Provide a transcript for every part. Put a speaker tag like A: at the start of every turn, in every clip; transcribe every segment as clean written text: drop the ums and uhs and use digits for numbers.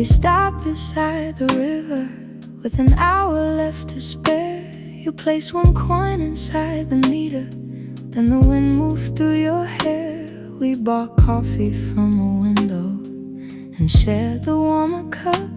A: We stopped beside the river with an hour left to spare. You placed one coin inside the meter, then the wind moved through your hair. We bought coffee from a window and shared the warmer cup.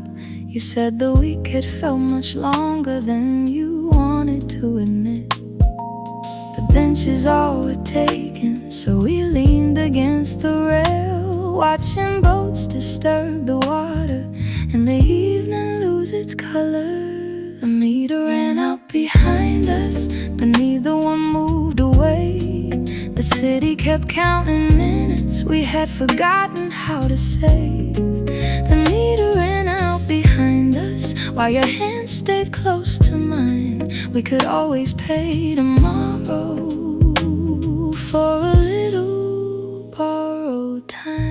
A: You said the week had felt much longer than you wanted to admit. The benches all were taken, so we leaned against the rail, watching boats disturb the water and the evening lose its color. The meter ran out behind us, but neither one moved away. The city kept counting minutes we had forgotten how to save. The meter ran out behind us while your hand stayed close to mine. We could always pay tomorrow for a little borrowed time.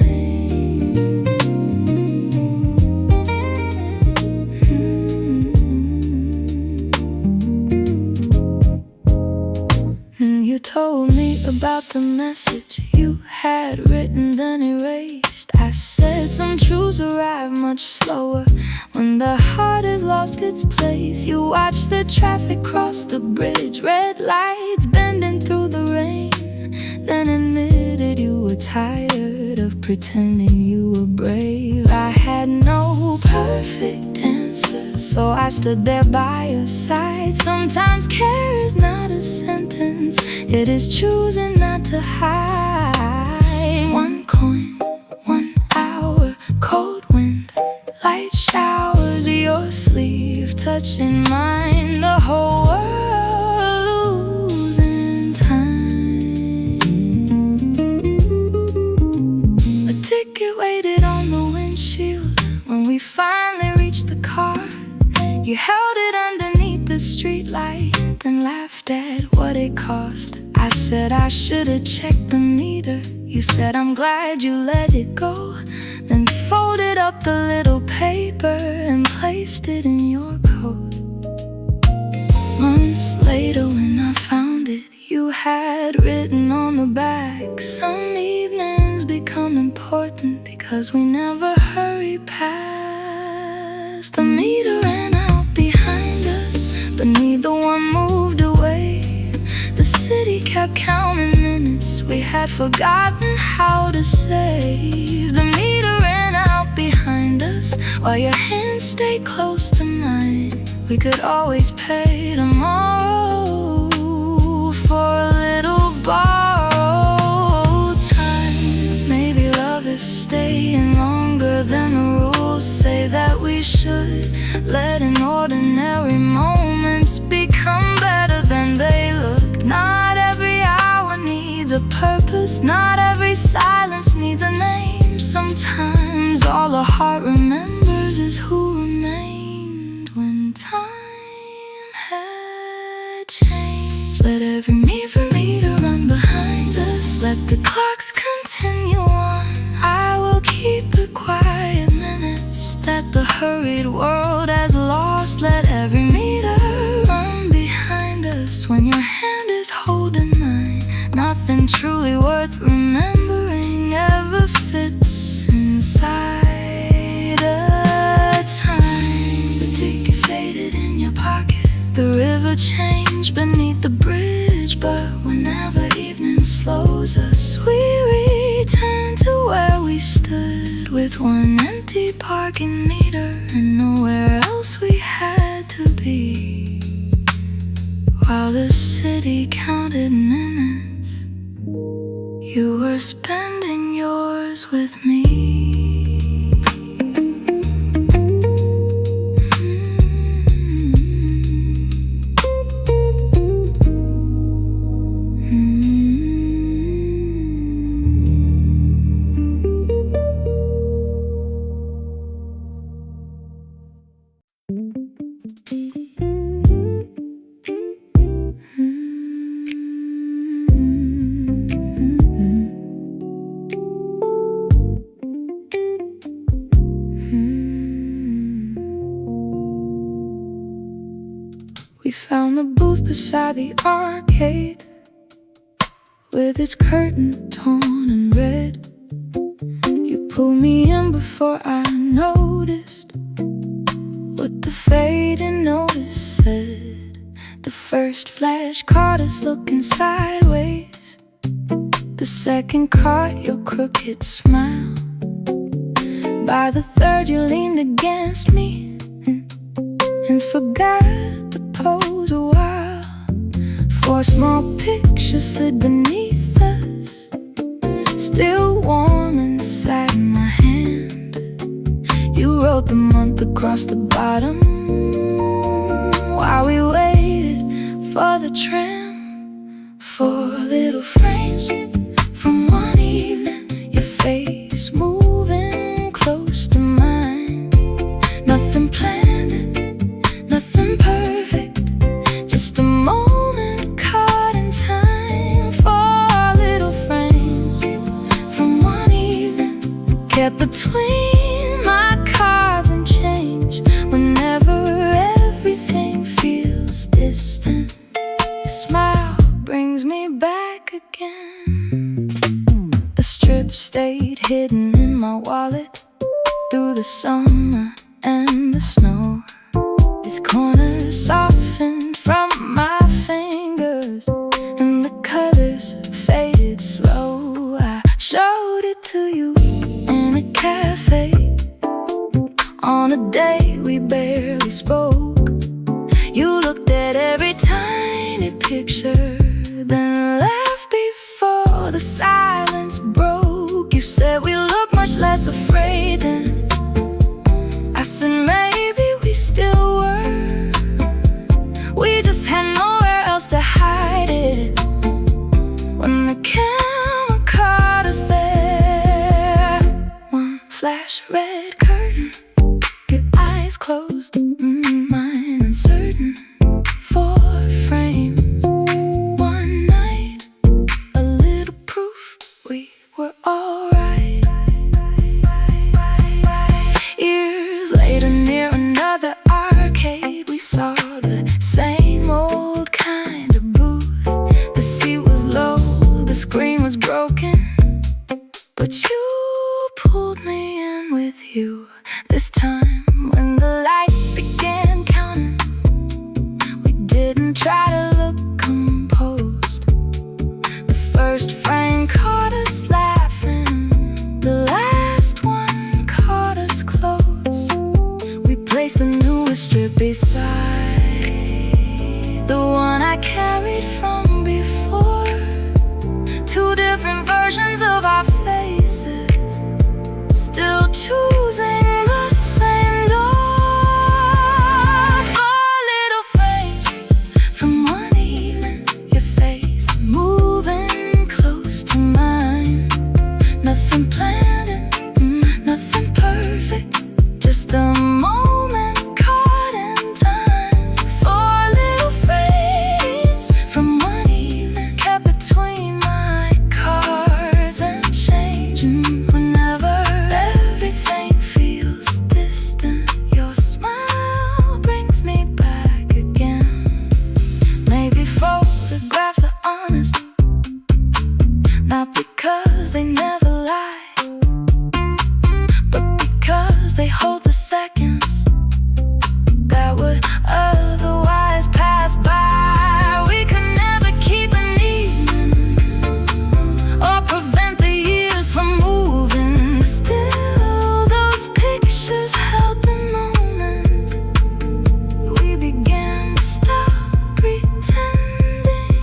A: You told me about the message you had written then erased. I said some truths arrive much slower when the heart has lost its place. You watched the traffic cross the bridge, red lights bending through the rain, then admitted you were tired of pretending you were brave. I had no perfect answer, so I stood there by your side. Sometimes care is not a sentence, it is choosing not to hide. One coin, 1 hour, cold wind, light showers, your sleeve touching mine, the whole world losing time. A ticket waited on the windshield when we finally reached the car. You held it underneath the streetlight, then laughed at what it cost. I said I should've checked the meter. You said I'm glad you let it go, then folded up the little paper and placed it in your coat. Months later when I found it, you had written on the back, some evenings become important because we never hurry past. The meter ran out behind us, but neither one moved away. The city kept counting minutes we had forgotten how to save. The meter ran out behind us while your hand stayed close to mine. We could always pay tomorrow for a little borrowed time. Maybe love is staying longer than the rules say that we should. Letting ordinary moments become better than they look. Not every hour needs a purpose, not every silence needs a name. Sometimes all a heart remembers is who remained when time had changed. Let every meter run behind us, let the clocks continue on. I will keep the quiet minutes that the hurried world has lost. Let every meter run behind us when your hand is holding mine. Nothing truly worth remembering ever fits inside a time. The ticket faded in your pocket, the river changed beneath the bridge, but whenever evening slows us, we return to where we stood with one empty parking meter and nowhere else we had to be. While the city counted minutes, you were spending yours with me. We found the booth beside the arcade, with its curtain torn and red. You pulled me in before I noticed. noticed what the fading notice said. The first flash caught us looking sideways. The second caught your crooked smile. By the third you leaned against me and forgot the pose a while. Four small pictures slid beneath us, still warm inside my hand. You wrote the month across the bottom while we waited for the tram. Four little frames from one evening, your face moving close to mine. Nothing planned, nothing perfect, just a moment caught in time. Four little frames from one evening, kept between my cards and change. Whenever everything feels distant, your smile brings me back again. The strip stayed hidden in my wallet through the summer and the snow. Its corners softened from my fingers and the colors faded slow. I showed it to you in a cafe on a day we barely spoke. You looked at every tiny picture, then laughed before the silence broke. You said we look much less afraid than. I said maybe we still were. We just had nowhere else to hide it when the camera caught us there. One flash, red curtain, your eyes closed, mine uncertain. Four frames, one night, a little proof we were alright. Years later, near another arcade, we saw the same old kind of booth. The seat was low, the screen was broken, but you pulled me in with you. This time when the light began counting, we didn't try to look composed. The first frame caught us laughing, the last one caught us close. We placed the newest strip beside the one I carried from before. Two different versions of our faces, still choosing the same door. Four little frames from one evening, your face moving close to mine. Nothing planned, nothing perfect, just a moment caught in time. Four little frames from one evening, kept between my cards and change. Whenever everything feels distant, your smile brings me back again. Maybe photographs are honest, not because they never lie, but because they hold the seconds that would otherwise pass by. We could never keep an evening or prevent the years from moving. Still, those pictures held the moment we began to stop pretending.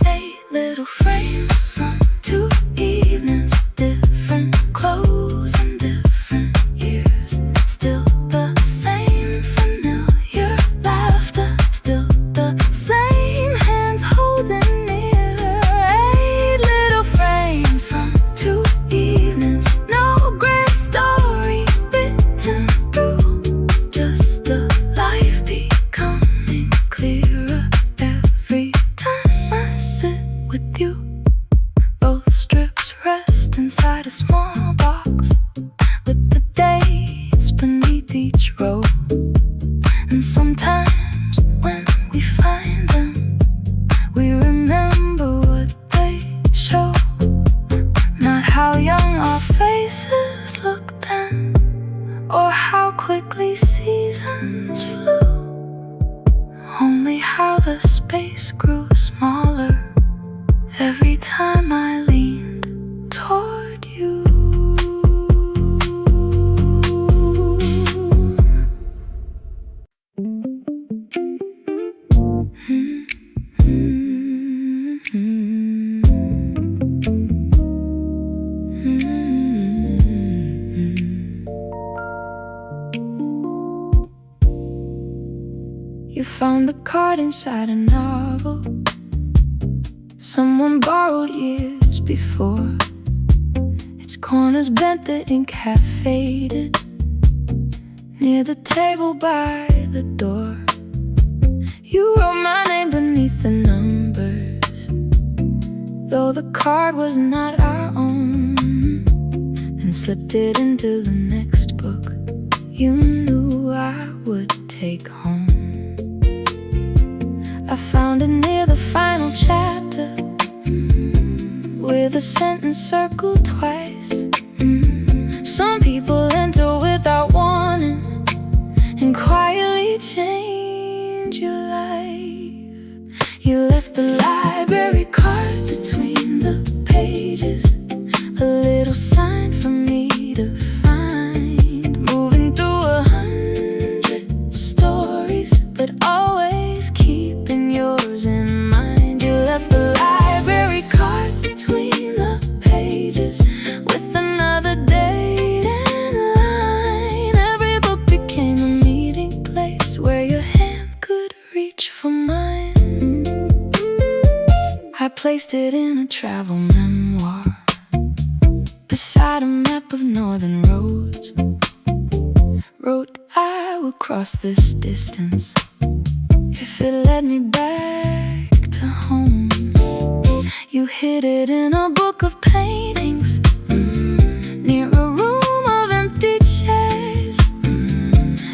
A: 8 little frames from 2 evenings, different clothes and different years. Still the same familiar laughter, still the same hands holding near. 8 little frames from 2 evenings, no grand story written through, just a life becoming clearer every time I sit with you. Both strips rest inside a small box with the dates beneath each row. And sometimes when we find them, we remember what they show. Not how young our faces looked then, or how space grew smaller every time I leaned toward you. You found the card inside a novel someone borrowed years before. Its corners bent, the ink half faded near the table by the door. You wrote my name beneath the numbers, though the card was not our own, and slipped it into the next book you knew I would take home. I found it near the final chapter, with a sentence circled twice. Some people enter without warning and quietly change your life. You left the library card between the pages, a little sign for me to find. Moving through 100 stories, but always keeping yours in mind. You left the library card between the pages, with another date and line. Every book became a meeting place where your hand could reach for mine. I placed it in a travel memoir beside a map of northern roads. Wrote I would cross this distance if it led me back to home. You hid it in a book of paintings, near a room of empty chairs.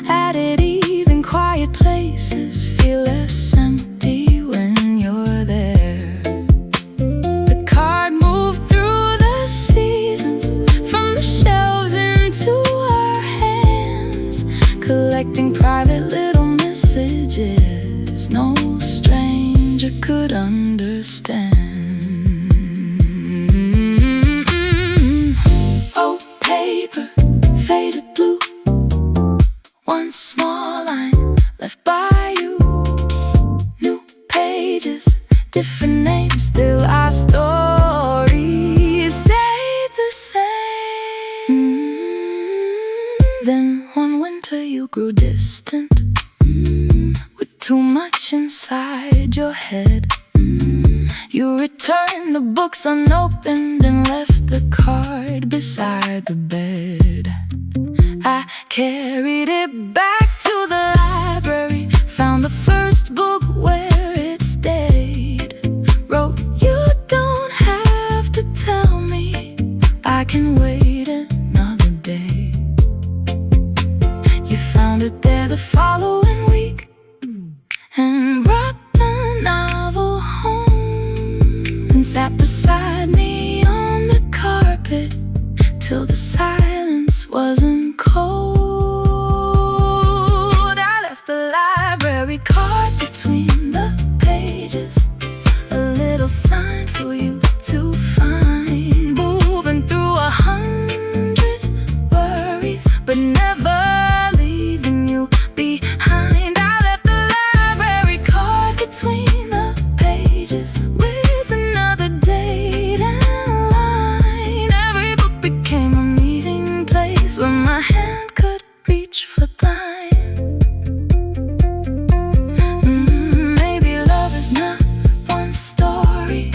A: Added even quiet places feel less empty when you're there. The card moved through the seasons, from the shelves into our hands, collecting private little messages no stranger could understand. Oh, paper, faded blue, one small line left by you. New pages, different names, still our stories stayed the same. Then one winter you grew distant, with too much inside your head. You returned the books unopened and left the card beside the bed. I carried it back to the library, found the first book where it stayed. Wrote, you don't have to tell me, I can wait another day. You found it there the following week and brought the novel home, and sat beside me on the carpet till the silence wasn't cold. I left the library card between the pages, a little sign for you to find. Moving through 100 worries, but never leaving you behind. I left the library card between the pages, with another date and line. Every book became a meeting place where my hand could reach for thine. Maybe love is not one story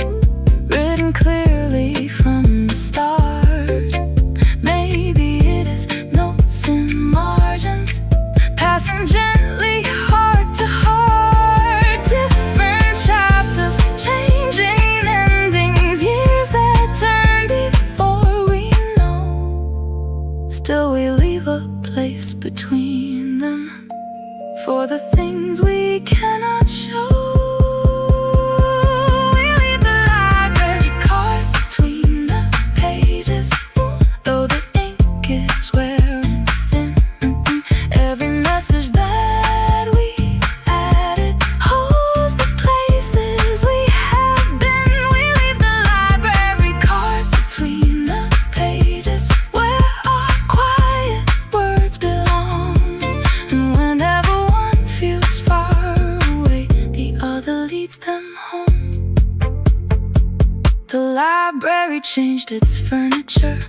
A: library changed its furniture.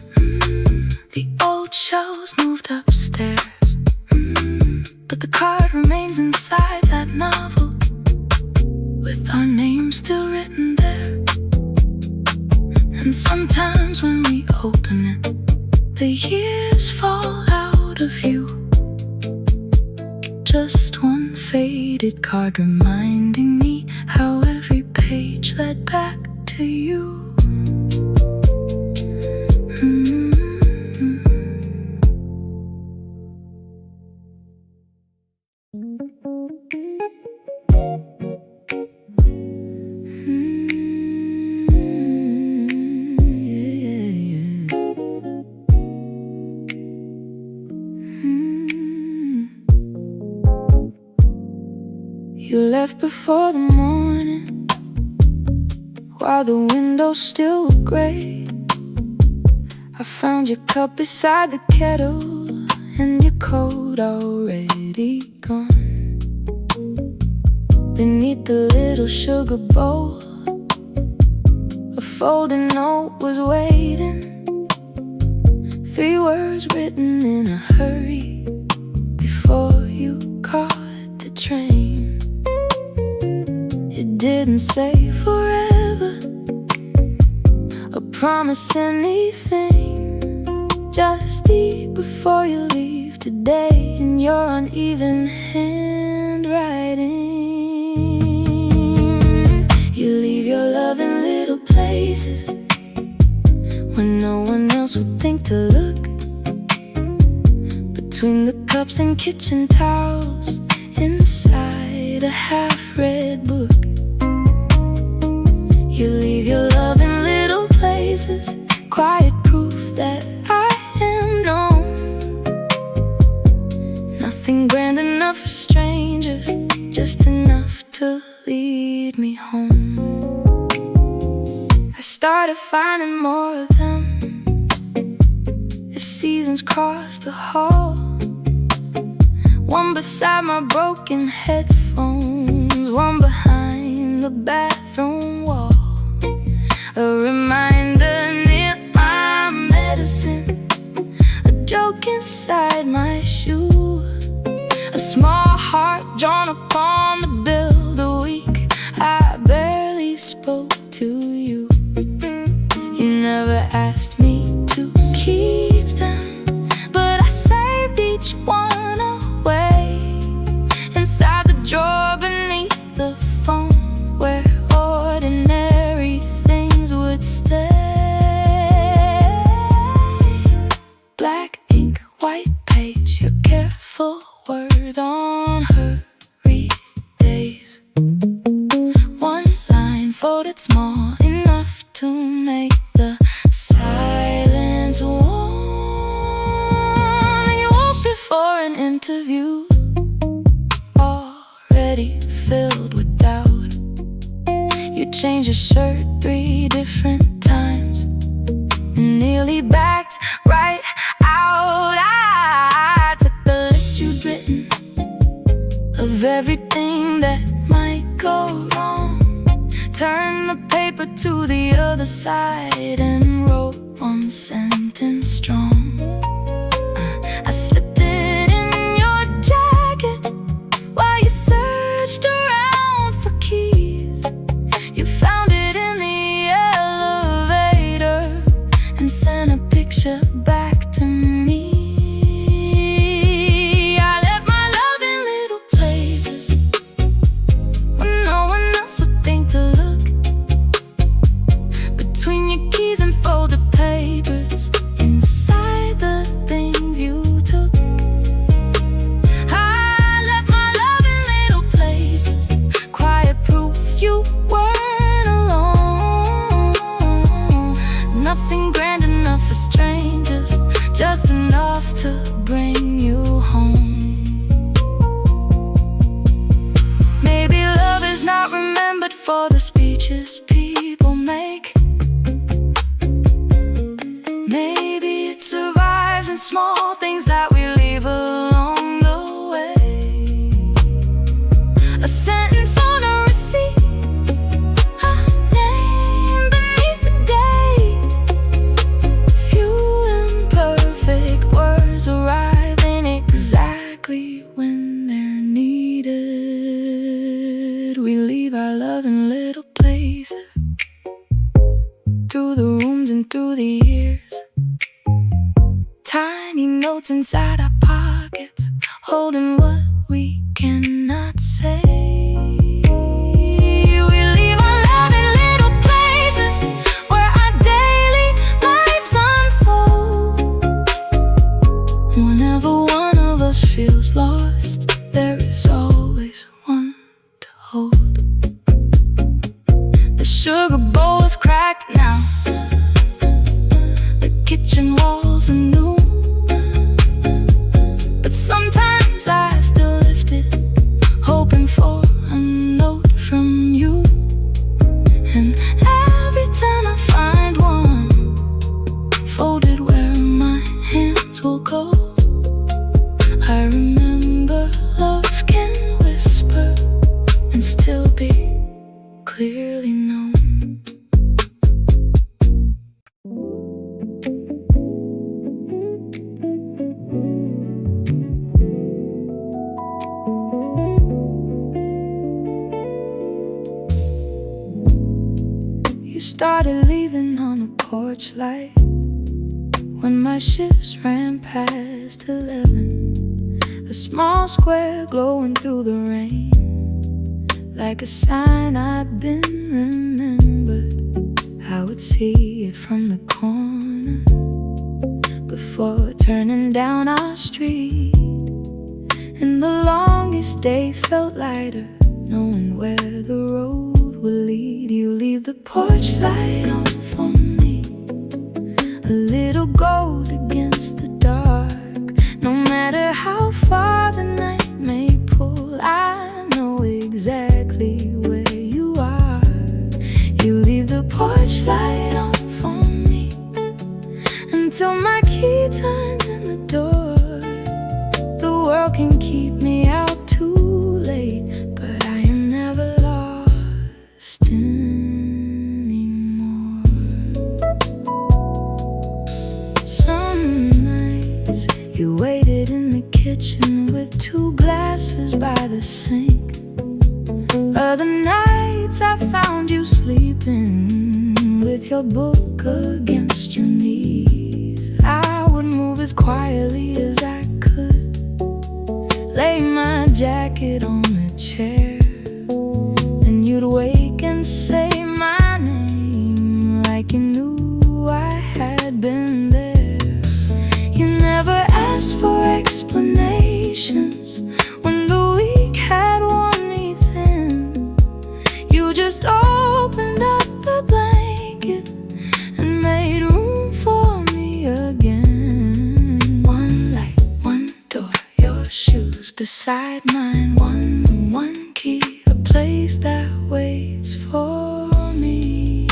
A: The old shelves moved upstairs. But the card remains inside that novel, with our names still written there. And sometimes when we open it, the years fall out of view. Just one faded card reminding me how every page led back to you. You left before the morning, while the windows still were gray. I found your cup beside the kettle, and your coat already gone. Beneath the little sugar bowl, a folded note was waiting. 3 words written in a hurry before you caught the train. It didn't say forever, or promise anything. Just eat before you leave today in your uneven handwriting. You leave your love in little places when no one else would think to look. Between the cups and kitchen towels, inside a half-read book. You leave your love in little places, quiet proof that I am known. Nothing grand enough for strangers, just enough to lead me home. I started finding more of them as seasons crossed the hall. One beside my broken headphones, one behind the bathroom wall. A reminder near my medicine, a joke inside my shoe, a small heart drawn upon the bill the week I barely spoke to you. You never asked me to keep them, but I saved each one away inside the drawer beneath the phone, where ordinary things would stay. Black ink, white page, your careful words on hurried days. One line folded small enough to make the silence warm. And you walked before an interview, already filled with doubt. You changed your shirt 3 different times and nearly backed right out. I took the list you'd written of everything that might go wrong, turned the paper to the other side and wrote one sentence strong. I slipped it in your jacket while you searched around for keys. You found it in the elevator and sent a picture back to me. I left my love in little places when no one else would think to look. Between your keys and folded papers, inside the things you took. I left my love in little places, quiet proof you weren't alone. Nothing grand enough for strangers, just enough to bring you home. Maybe love is not remembered for the speeches people make. Maybe it survives in small things that we leave along the way. A sentence on a receipt, a name beneath the date. places, through the rooms and through the years. Tiny notes inside our pockets, holding what we cannot say. We leave our love in little places where our daily lives unfold. Whenever one of us feels lost, there is always one to hold. The sugar bowl is cracked now, the kitchen walls are new, but sometimes I still lift it, hoping for a note from you. And every time I find one folded where my hands will go, I remember love can whisper and still be clearly known. You started leaving on a porch light when my shifts ran past 11. A small square glowing through the rain, like a sign I'd been remembered. I would see it from the corner before turning down our street. And the longest day felt lighter, knowing where the road will lead. You leave the porch light on for me, a little gold against the dark. No matter how far the night may pull, I know exactly where you are. You leave the porch light on for me until my key turns in the door. The world can keep me out too late, but I am never lost anymore. Some nights you waited in the kitchen with 2 glasses by the sink. Other nights I found you sleeping with your book against your knees. I would move as quietly as I could, lay my jacket on the chair, and you'd wake and say my name like you knew I had been there. You never asked for explanations when the week had worn me thin. You just opened up the blanket and made room for me again. One light, one door, your shoes beside mine. One key, a place that waits for me.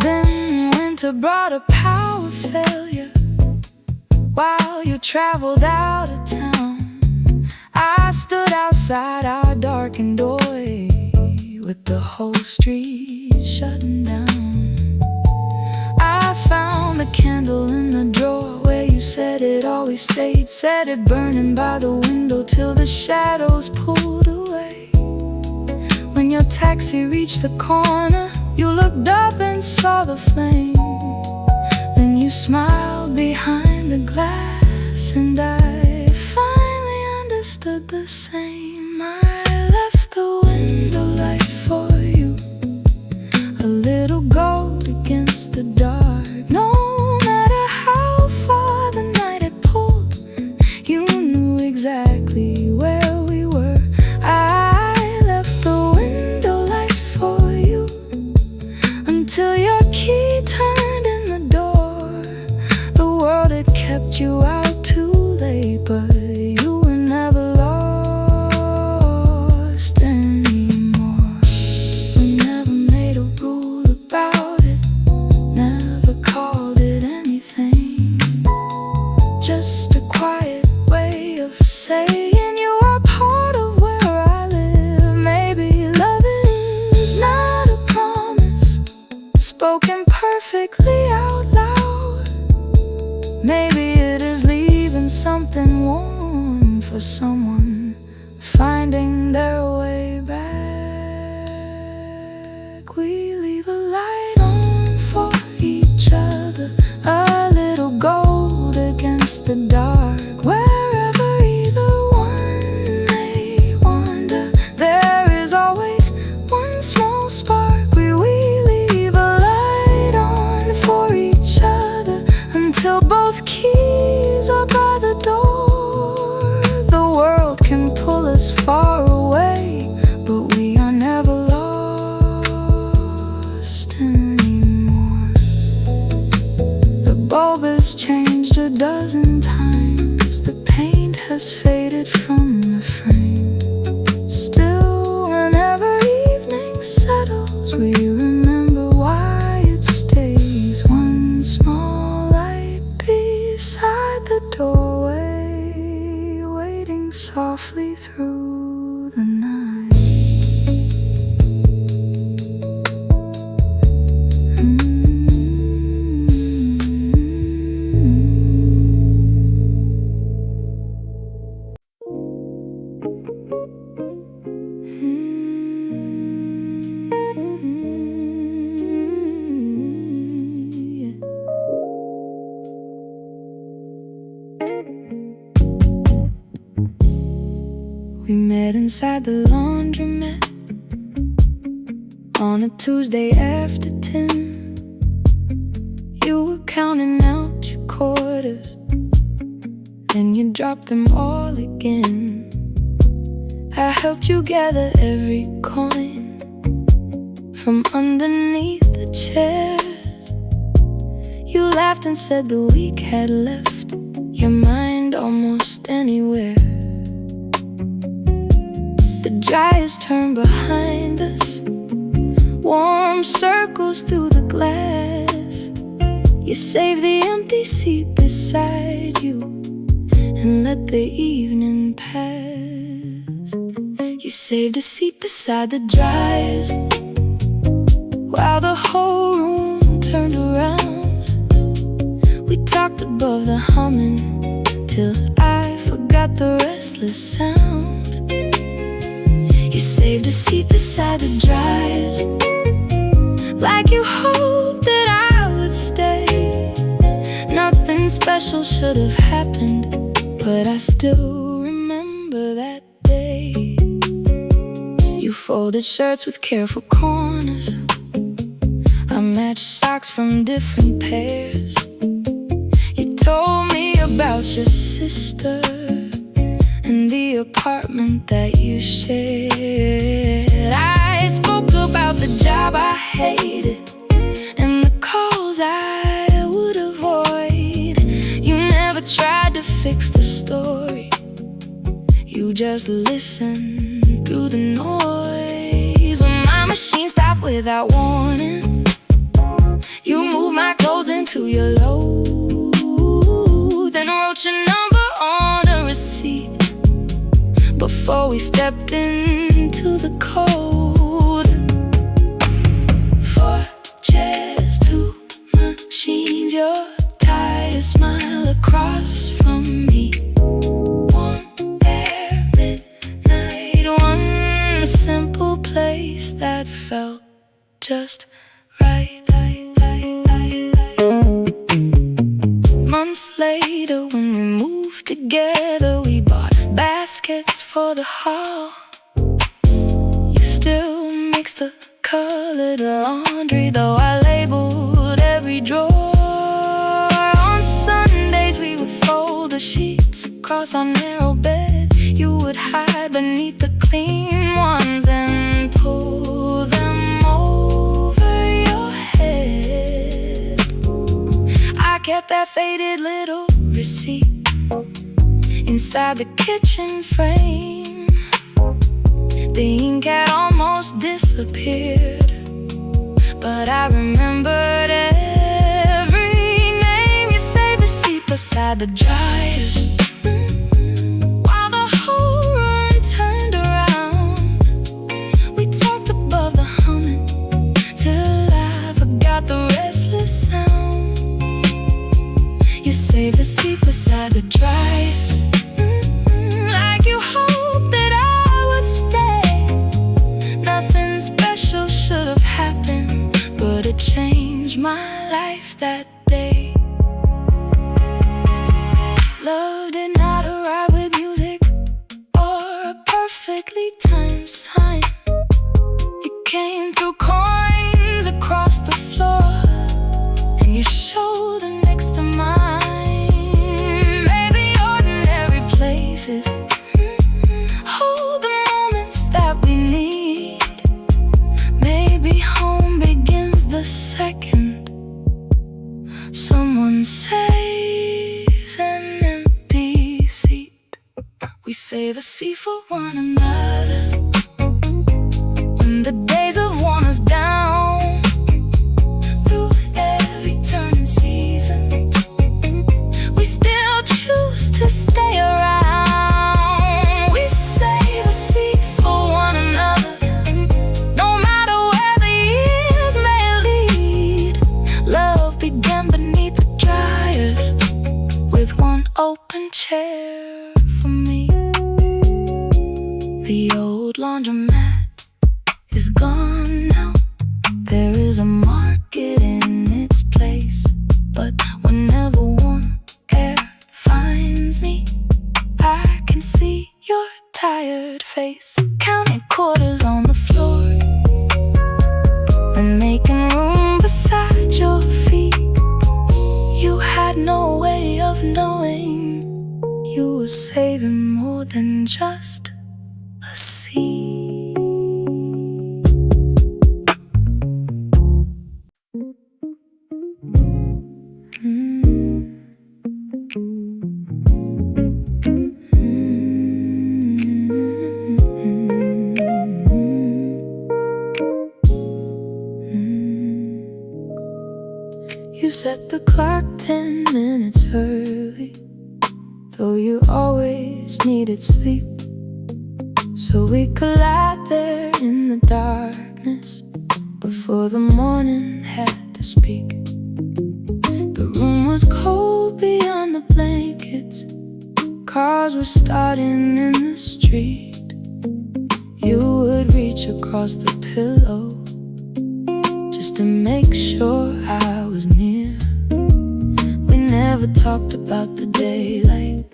A: Then winter brought a power failure while you traveled out of town. I stood outside our darkened doorway with the whole street shutting down. I found the candle in the drawer where you said it always stayed. Set it burning by the window till the shadows pulled away. When your taxi reached the corner, you looked up and saw the flame. Then you smiled behind the glass, and I finally understood the same. I left the window light for you, a little gold against the dark. No matter how far the night had pulled, you knew exactly where we were. I left the window light for you until your key turned in the door. The world had kept you out too late, but you were never lost anymore. We never made a rule about it, never called it anything, just a quiet way of saying you are part of where I live. Maybe love is not a promise spoken perfectly out loud. Maybe it is leaving something warm for someone finding their way back. We leave a light on for each other, a little gold against the dark. Wherever either one may wander, there is always one small spark. We leave a light on for each other until both keys are by the door. The world can pull us far away, but we are never lost anymore. The bulb has changed a dozen times, the paint has faded from the frame. Still, whenever evening settles, we remember why it stays. One small light beside the doorway, waiting softly through the night. We met inside the laundromat on a Tuesday after 10. You were counting out your quarters, then you dropped them all again. I helped you gather every coin from underneath the chairs. You laughed and said the week had left your mind almost anywhere. The dryers turned behind us, warm circles through the glass. You saved the empty seat beside you and let the evening pass. You saved a seat beside the dryers while the whole room turned around. We talked above the humming till I forgot the restless sound. You saved a seat beside the dryers, like you hoped that I would stay. Nothing special should have happened, but I still remember that day. You folded shirts with careful corners, I matched socks from different pairs. You told me about your sister and the apartment that you shared. I spoke about the job I hated and the calls I would avoid. You never tried to fix the story, you just listened through the noise. When my machine stopped without warning, you moved my clothes into your load, then wrote your number on a receipt before we stepped into the cold. 4 chairs, 2 machines, your tired smile across from me. Warm air, midnight, one simple place that felt just right. Months later, when we moved together, we bought baskets for the hall. You still mix the colored laundry, though I labeled every drawer. On Sundays we would fold the sheets across our narrow bed. You would hide beneath the clean ones and pull them over your head. I kept that faded little receipt inside the kitchen frame. The ink had almost disappeared, but I remembered every name. You saved a seat beside the dryers while the whole room turned around. We talked above the humming till I forgot the restless sound. You saved a seat beside the dryers, like you hoped that I We save a seat for one another when the days have worn us down. Through every turning season, we still choose to stay around. We save a seat for one another, no matter where the years may lead. Love began beneath the dryers, with one open chair for me. The old laundromat is gone now. There is a market in its place, but whenever warm air finds me, I can see your tired face, counting quarters on the floor, then making room beside your feet. You had no way of knowing you were saving more than just a seat. You set the clock 10 minutes early, though you always needed sleep, so we could lie there in the darkness before the morning had to speak. The room was cold beyond the blankets, cars were starting in the street. You would reach across the pillow just to make sure I was near. We never talked about the daylight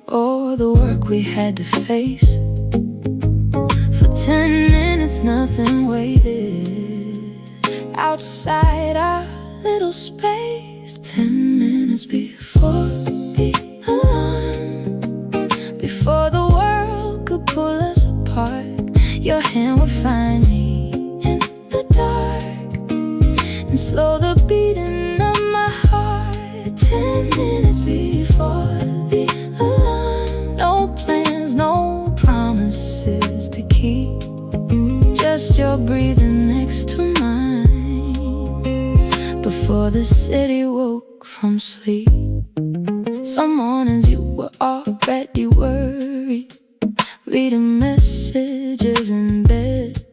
A: or the work we had to face. For 10 minutes nothing waited outside our little space. 10 minutes before the alarm, before the world could pull us apart, your hand would find me in the dark and slow the beating of my heart. 10 minutes before the alarm, no plans, no promises to keep, just your breathing next to mine before the city woke from sleep. Some mornings you were already worried, reading messages in bed.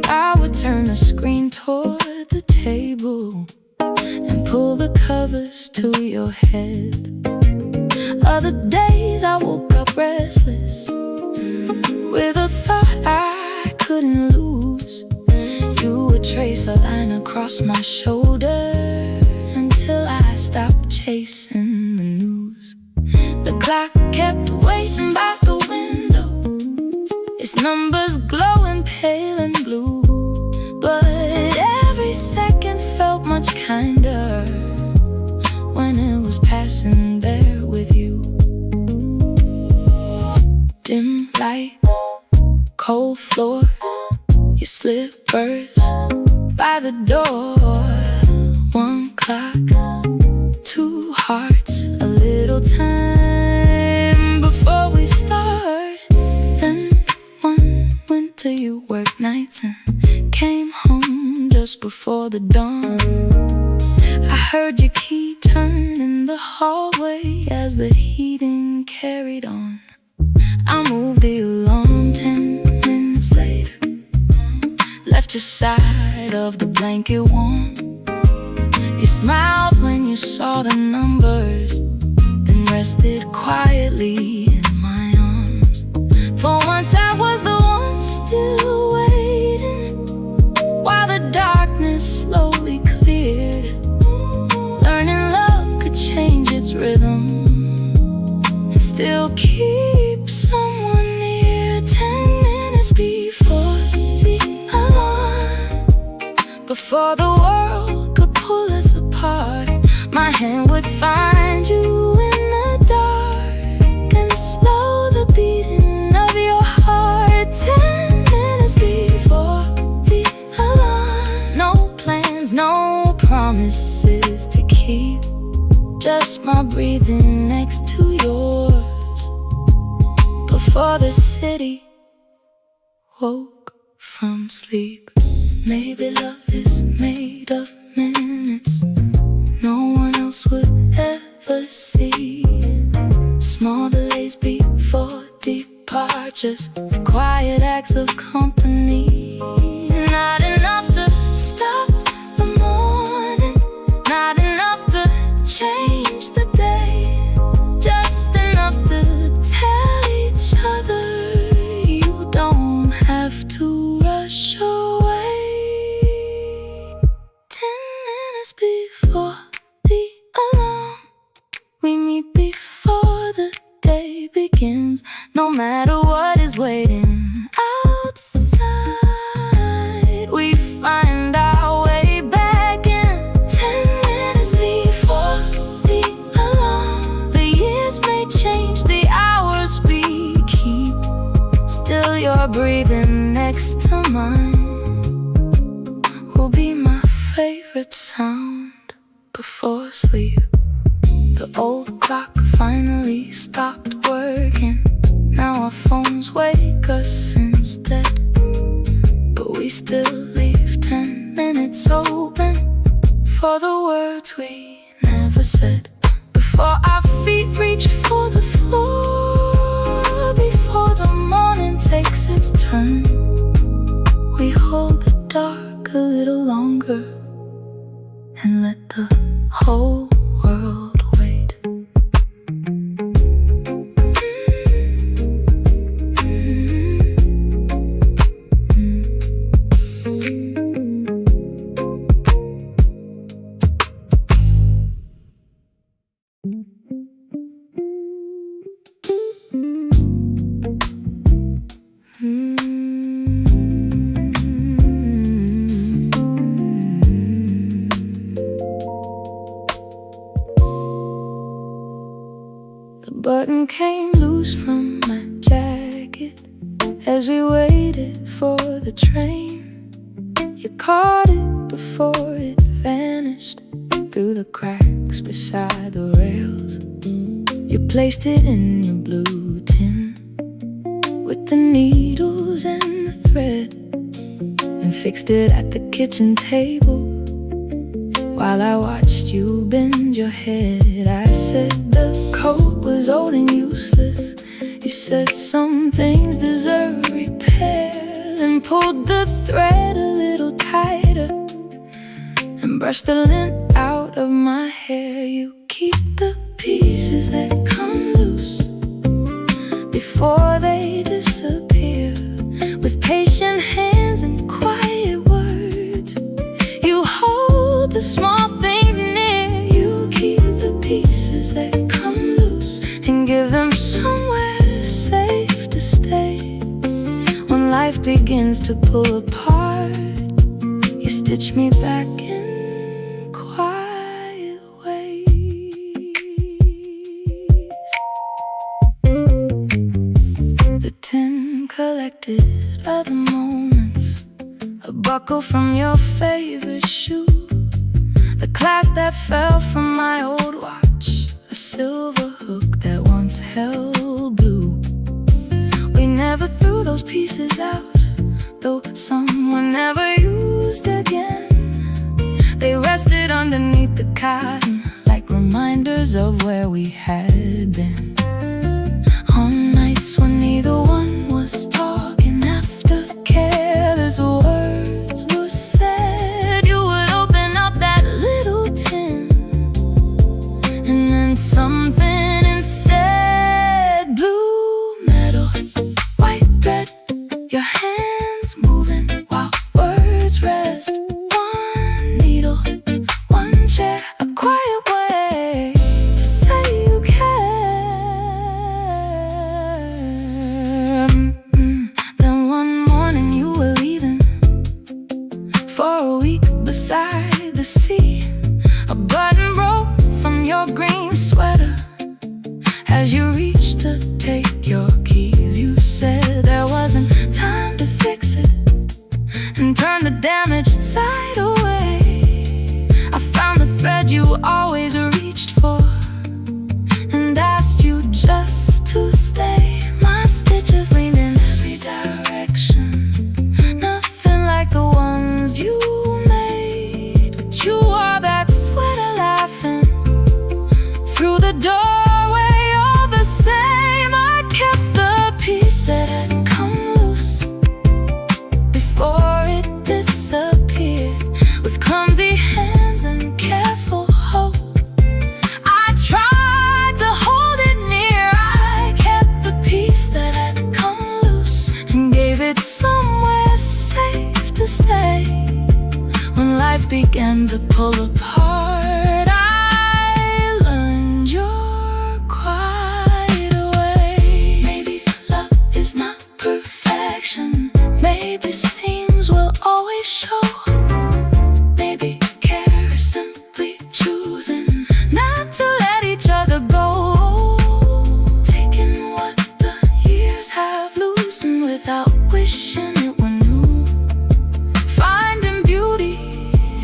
A: I would turn the screen toward the table and pull the covers to your head. Other days I woke up restless, with a thought I couldn't lose. You would trace a line across my shoulder until I stopped chasing the news. The clock kept waiting by the window, its numbers glowing pale and blue, but every second felt much kinder when it was passing there with you. Dim light, cold floor, your slippers by the door. One clock, two hearts, a little time before we start. Then one winter you worked nights and came home just before the dawn. I heard your key turn in the hallway as the heating carried on. I moved the alarm 10 minutes later, left your side of the blanket warm. You smiled when you saw the numbers, then rested quietly in my arms. For once I was the one still waiting, while the darkness slowly cleared, learning love could change its rhythm and still keep someone near. 10 minutes before the alarm, before the world could pull us apart, my hand would find you in the dark and slow the beating of your heart. 10 minutes before the alarm, no plans, no promises to keep, just my breathing next to yours before the city woke from sleep. Maybe love is made of minutes no one else would ever see. Small delays before departures, quiet acts of company. Not enough to stop the morning, not enough to change the day, just enough to tell each other you don't have to rush away. 10 minutes before the alarm, we meet before the day begins. No matter what is waiting outside, we find our way back in. 10 minutes before the alarm, the years may change, the hours we keep, still your breathing next to mine will be my favorite sound before sleep. The old clock finally stopped working. Now our phones wake us instead, but we still leave 10 minutes open for the words we never said. Before our feet reach for the floor, before the morning takes its turn, we hold the dark a little longer and let the whole world wait. The button came loose from my jacket as we waited for the train. You caught it before it vanished through the cracks beside the rails. You placed it in your blue tin with the needles and the thread, and fixed it at the kitchen table. While I watched you bend your head, I said the coat was old and useless. You said some things deserve repair, then pulled the thread a little tighter and brushed the lint out of my hair. You keep the pieces that come loose before they disappear. With patient hands and quiet words, you hold the small things near. You keep the pieces that come loose and give them somewhere safe to stay. When life begins to pull apart, you stitch me back in quiet ways. The 10 collected other moments, a buckle from your favorite shoe, the clasp that fell from my old watch, a silver hook that once held blue. We never threw those pieces out, though some were never used again. They rested underneath the cotton like reminders of where we had been. On nights when neither one was talking, after careless words were said, you would open up that little tin, and then something instead. Blue metal, white bread, your hands moving while words rest. One needle, one chair, a quiet way to say you care. Then one morning you were leaving for a week beside the sea. A button broke from your green sweater as you reached to take your keys. You said there wasn't time to fix it and turn the damaged side away. I found the thread you always reached for and asked you just to stay. My stitch began to pull apart, I learned you're quite away. Maybe love is not perfection. Maybe seams will always show. Maybe care is simply choosing not to let each other go. Taking what the years have loosened without wishing it were new. Finding beauty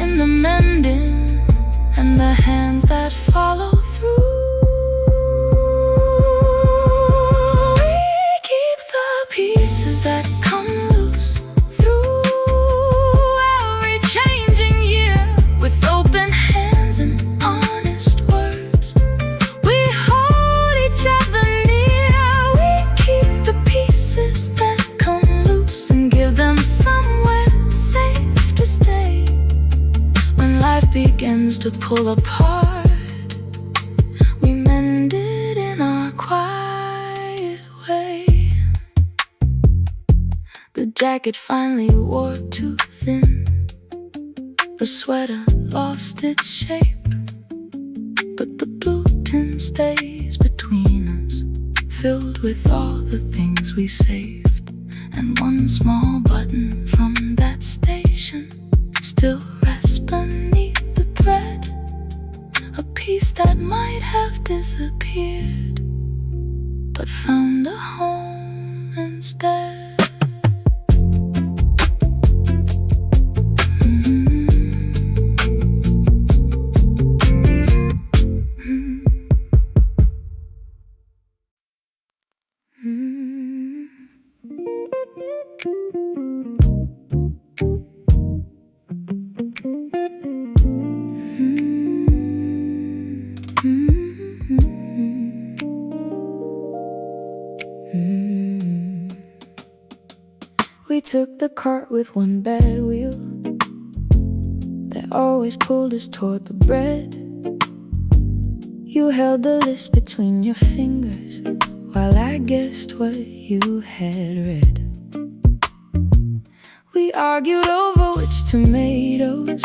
A: in the mending and the hands that follow through. We keep the pieces that come loose through every changing year. With open hands and honest words, we hold each other near. We keep the pieces that come loose and give them somewhere safe to stay. When life begins to pull apart, we mend it in our quiet way. The jacket finally wore too thin. The sweater lost its shape, but the blue tin stays between us, filled with all the things we saved. And one small button from that station still rests beneath the thread, a piece that might have disappeared, but found a home instead. We took the cart with one bad wheel that always pulled us toward the bread. You held the list between your fingers while I guessed what you had read. We argued over which tomatoes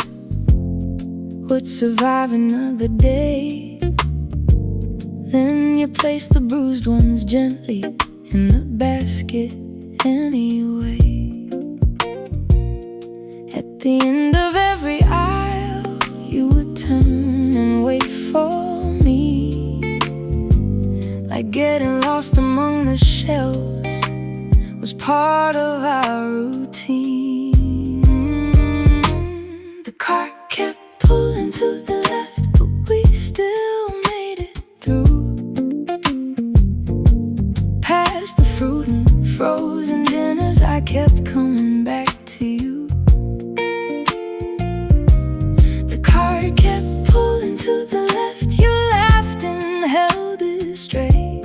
A: would survive another day. Then you placed the bruised ones gently in the basket anyway. At the end of every aisle, you would turn and wait for me. Like getting lost among the shelves was part of our routine. The cart kept pulling to the left, but we still made it through. Past the fruit and frozen dinners, I kept coming back to you. The cart kept pulling to the left, you laughed and held it straight.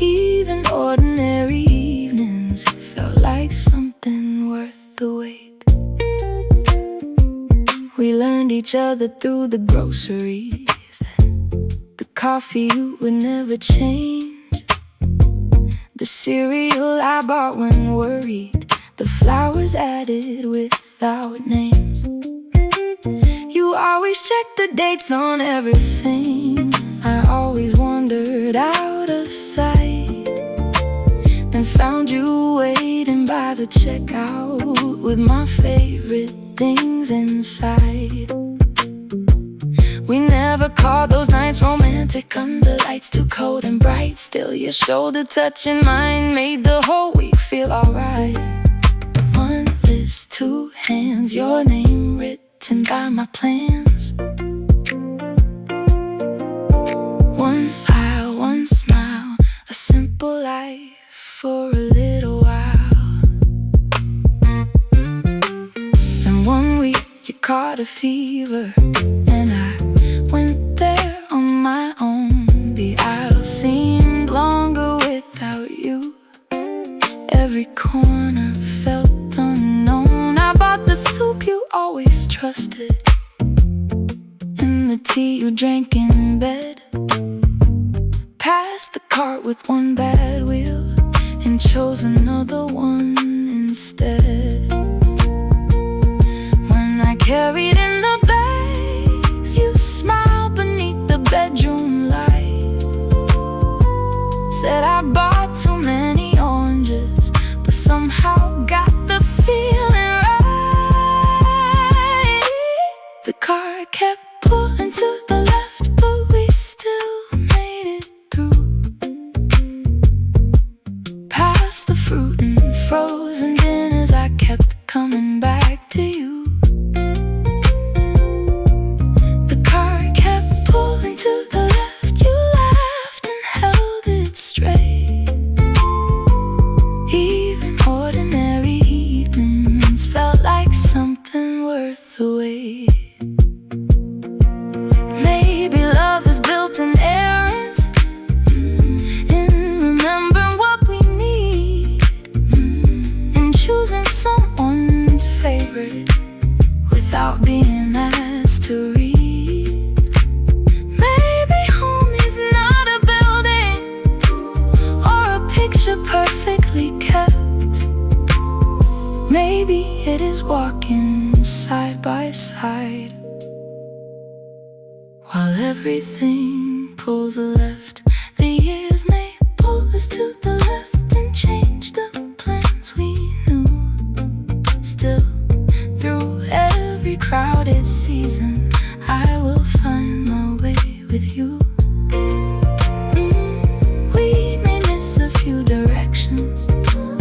A: Even ordinary evenings felt like something worth the wait. We learned each other through the groceries, the coffee you would never change, the cereal I bought when worried, the flowers added without names. You always checked the dates on everything. I always wandered out of sight, then found you waiting by the checkout with my favorite things inside. We never called those nights romantic under lights too cold and bright. Still your shoulder touching mine made the whole week feel alright. One list, two hands, your name written by my plans. One eye, one smile, a simple life for a little while. Then one week you caught a fever, and I went there on my own. The aisle seemed longer without you. Every corner felt unknown. I bought the soup you always trusted, and the tea you drank in bed. Passed the cart with one bad wheel and chose another one instead. When carried in the bags. You smiled beneath the bedroom light. Said I bought too many oranges, but somehow got the feeling right. The car kept pulling to the left, but we still made it through. Past the fruit and frozen dinners, I kept coming back to you. The car kept pulling to the left. You laughed and held it straight. Even ordinary evenings felt like something worth the wait. Maybe love is built in errands, in remembering what we need, in choosing someone's favorite without being asked to read. Maybe home is not a building or a picture perfectly kept. Maybe it is walking side by side while everything pulls a left. The years may pull us to the left and change the plans we knew. Still, through every crowded season, I will find my way with you. We may miss a few directions,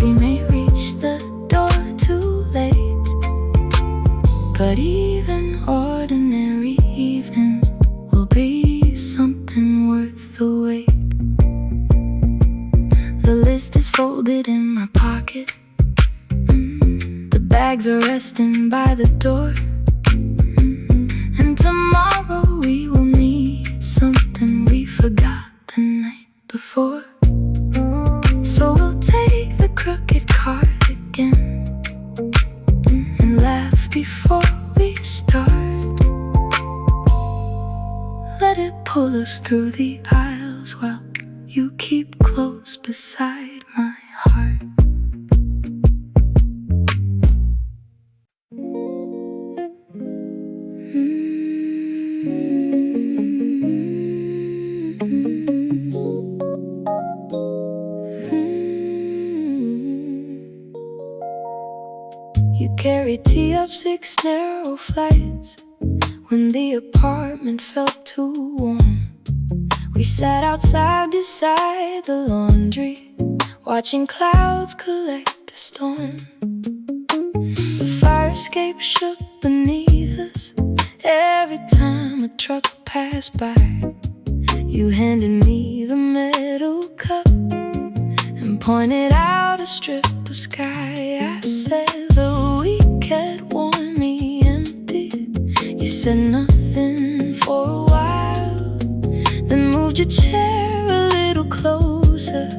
A: we may reach the door too late, but even ordinary evenings will be something worth the wait. The list is folded in my pocket. The bags are resting by the door. And tomorrow we will need something we forgot the night before. So we'll take the crooked card again and laugh before we start. Let it pull us through the aisles while you keep close beside my heart. You carried tea up 6 narrow flights when the apartment felt too warm. We sat outside beside the laundry, watching clouds collect a storm. The fire escape shook beneath us every time a truck passed by. You handed me the metal cup and pointed out a strip of sky. I said the week had worn me empty. You said nothing for a while, then moved your chair a little closer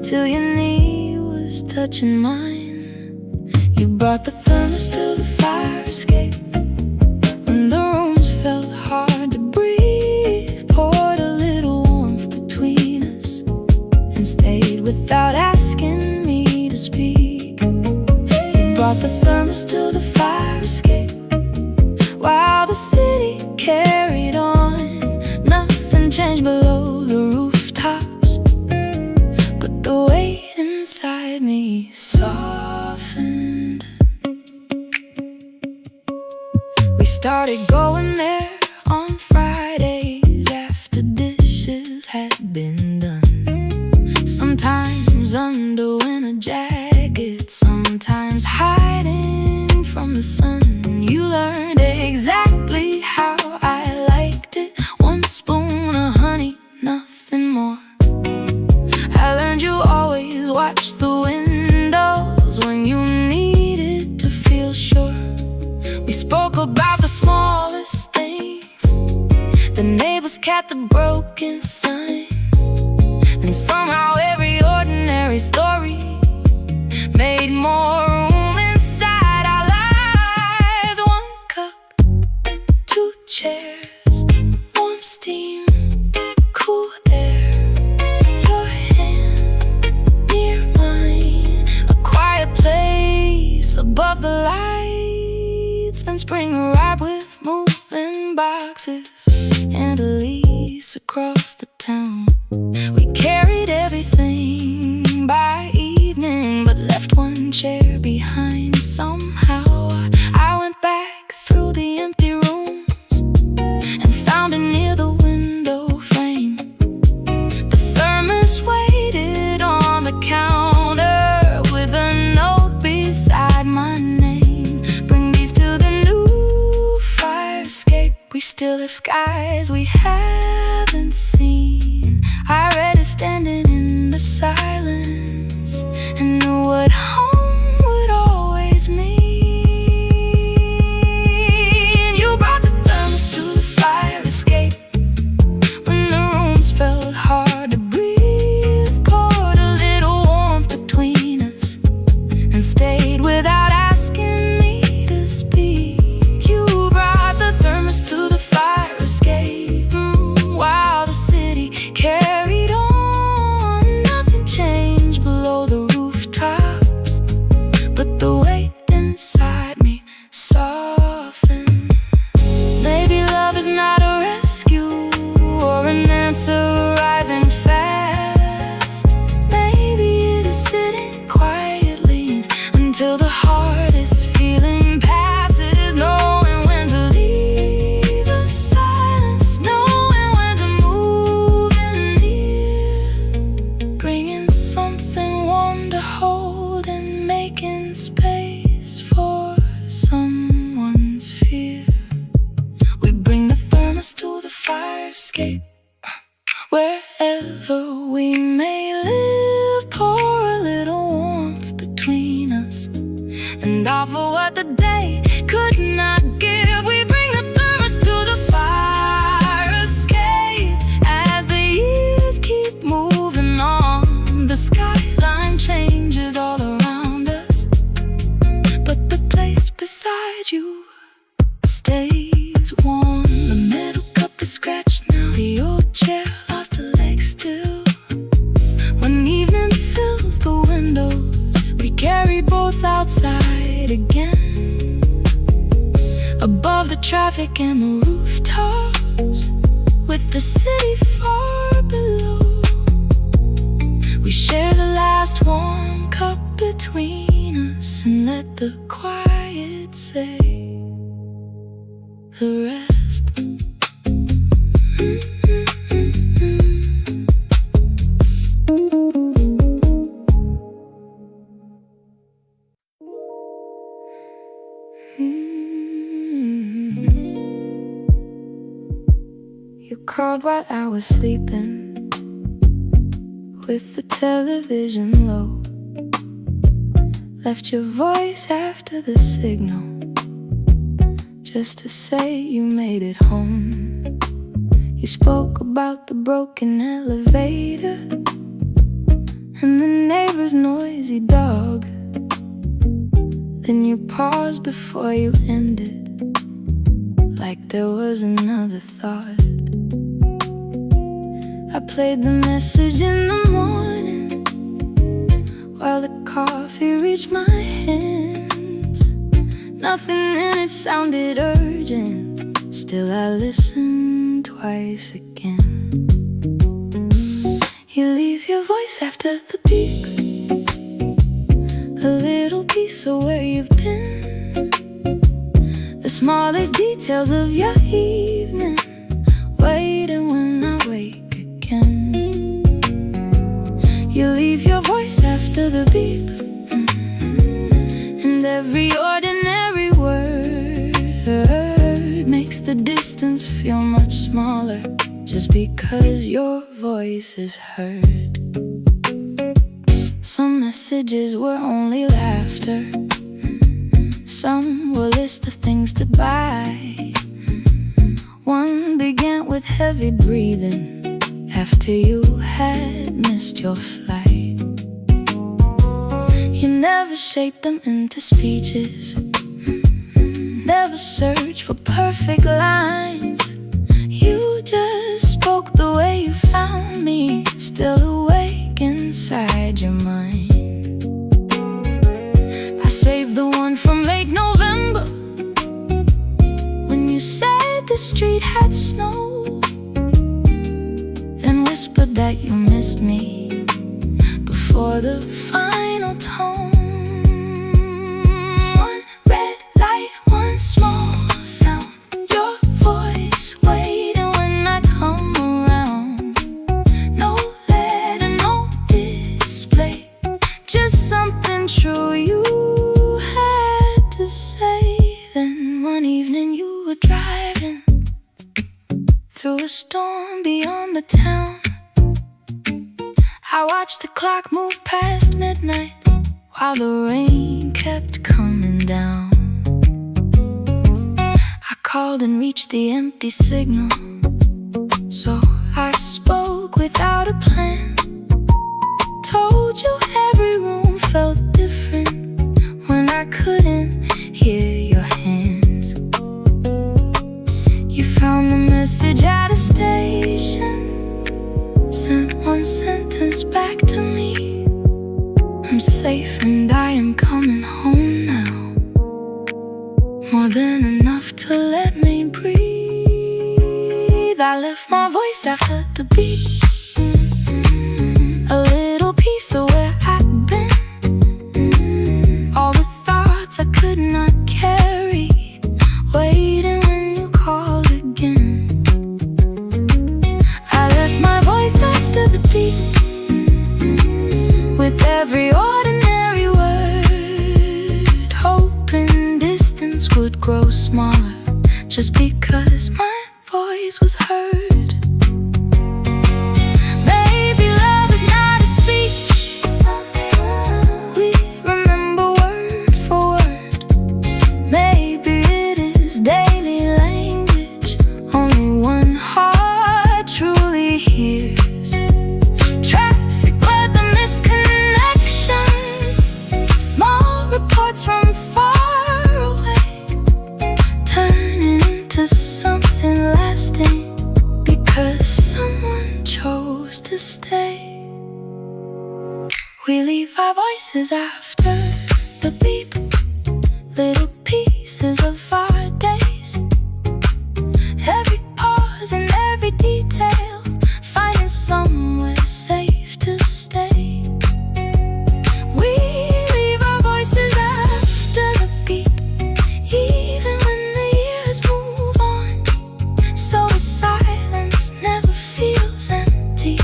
A: till your knee was touching mine. You brought the thermos to the fire escape when the rooms felt hard to breathe, poured a little warmth between us and stayed without asking me to speak. You brought the thermos to the fire escape while the city carried on. Nothing changed below the rooftops, but the weight inside me softened. We started going there on Fridays after dishes had been done. Sometimes under winter jackets, sometimes hiding from the sun. You learned exactly how I liked it. 1 spoon of honey, nothing more. I learned you always watch the windows when you needed to feel sure. We spoke about the smallest things, the neighbor's cat, the broken sign. And somehow every ordinary story made more room inside our lives. 1 cup, 2 chairs, warm steam, cool air, your hand near mine. A quiet place above the lights, then spring arrived. taxes and a lease across the town. We carried everything by evening, but left one chair behind somehow. I went back through the empty rooms and found it near the window frame. The thermos waited on the counter with a note beside my name. Bring these to the new fire escape. We still have skies we haven't seen. I read it standing in the silence and knew what home would always mean. You brought the thermos to the fire escape when the rooms felt hard to breathe. Poured a little warmth between us and stayed without asking me to speak. You brought the thermos to the fire escape while the city carried on. Nothing changed below the rooftops, but the weight inside me softened. Maybe love is not a rescue or an answer arriving fast. Maybe it is sitting quietly until the hardest feeling passes. Knowing when to leave the silence, knowing when to move in near, bringing something warm to hold and making space for someone's fear. We bring the thermos to the fire escape wherever we may live. Pour a little warmth between us and offer what the day could not give. We bring the thermos to the fire escape as the years keep moving on. The skyline changes all around us, but the place beside you stays warm. The metal cup is scratched now, the old chair lost a leg still. When evening fills the windows, we carry both outside again, above the traffic and the rooftops, with the city far below. We share the last warm cup between us and let the quiet say the rest. You called while I was sleeping, with the television low. Left your voice after the signal, just to say you made it home. You spoke about the broken elevator and the neighbor's noisy dog. Then you paused before you ended, like there was another thought. I played the message in the morning while the coffee reached my hands. Nothing in it sounded urgent, still I listened twice again. You leave your voice after the beep, a little piece of where you've been, the smallest details of your evening, waiting when I wake again. You leave your voice after the beep, and every ordinary word makes the distance feel much smaller, just because your voice is heard. Some messages were only laughter, some were lists of things to buy. One began with heavy breathing after you had missed your flight. You never shaped them into speeches, never searched for perfect lines. You just spoke the way you found me, still awake inside your mind. I saved the one from late November, when you said the street had snow, then whispered that you missed me before the final tone. One red light, one small sound, your voice waiting when I come around. No letter, no display, just something true you had to say. Then one evening you were driving through a storm beyond the town. I watched the clock move past midnight while the rain kept coming down. I called and reached the empty signal, so I spoke without a plan. Told you every room felt different when I couldn't hear your hands. You found the message at a station, sent one sentence back to me: I'm safe and I am coming home now. More than enough to let me breathe. I left my voice after the beat, a little piece of where I'd been, all the thoughts I could not carry, waiting when you called again. I left my voice after the beat, with every ordinary word, hoping distance would grow smaller just because my voice was heard. Maybe love is not a speech we remember word for word. Maybe it is daily language only one heart truly hears. Traffic weather misconnections, small reports from far away, turning into something lasting because someone chose to stay. We leave our voices after the beep, little pieces of our days, every pause and every detail, finding somewhere safe to stay. We leave our voices after the beep, even when the years move on, so the silence never feels empty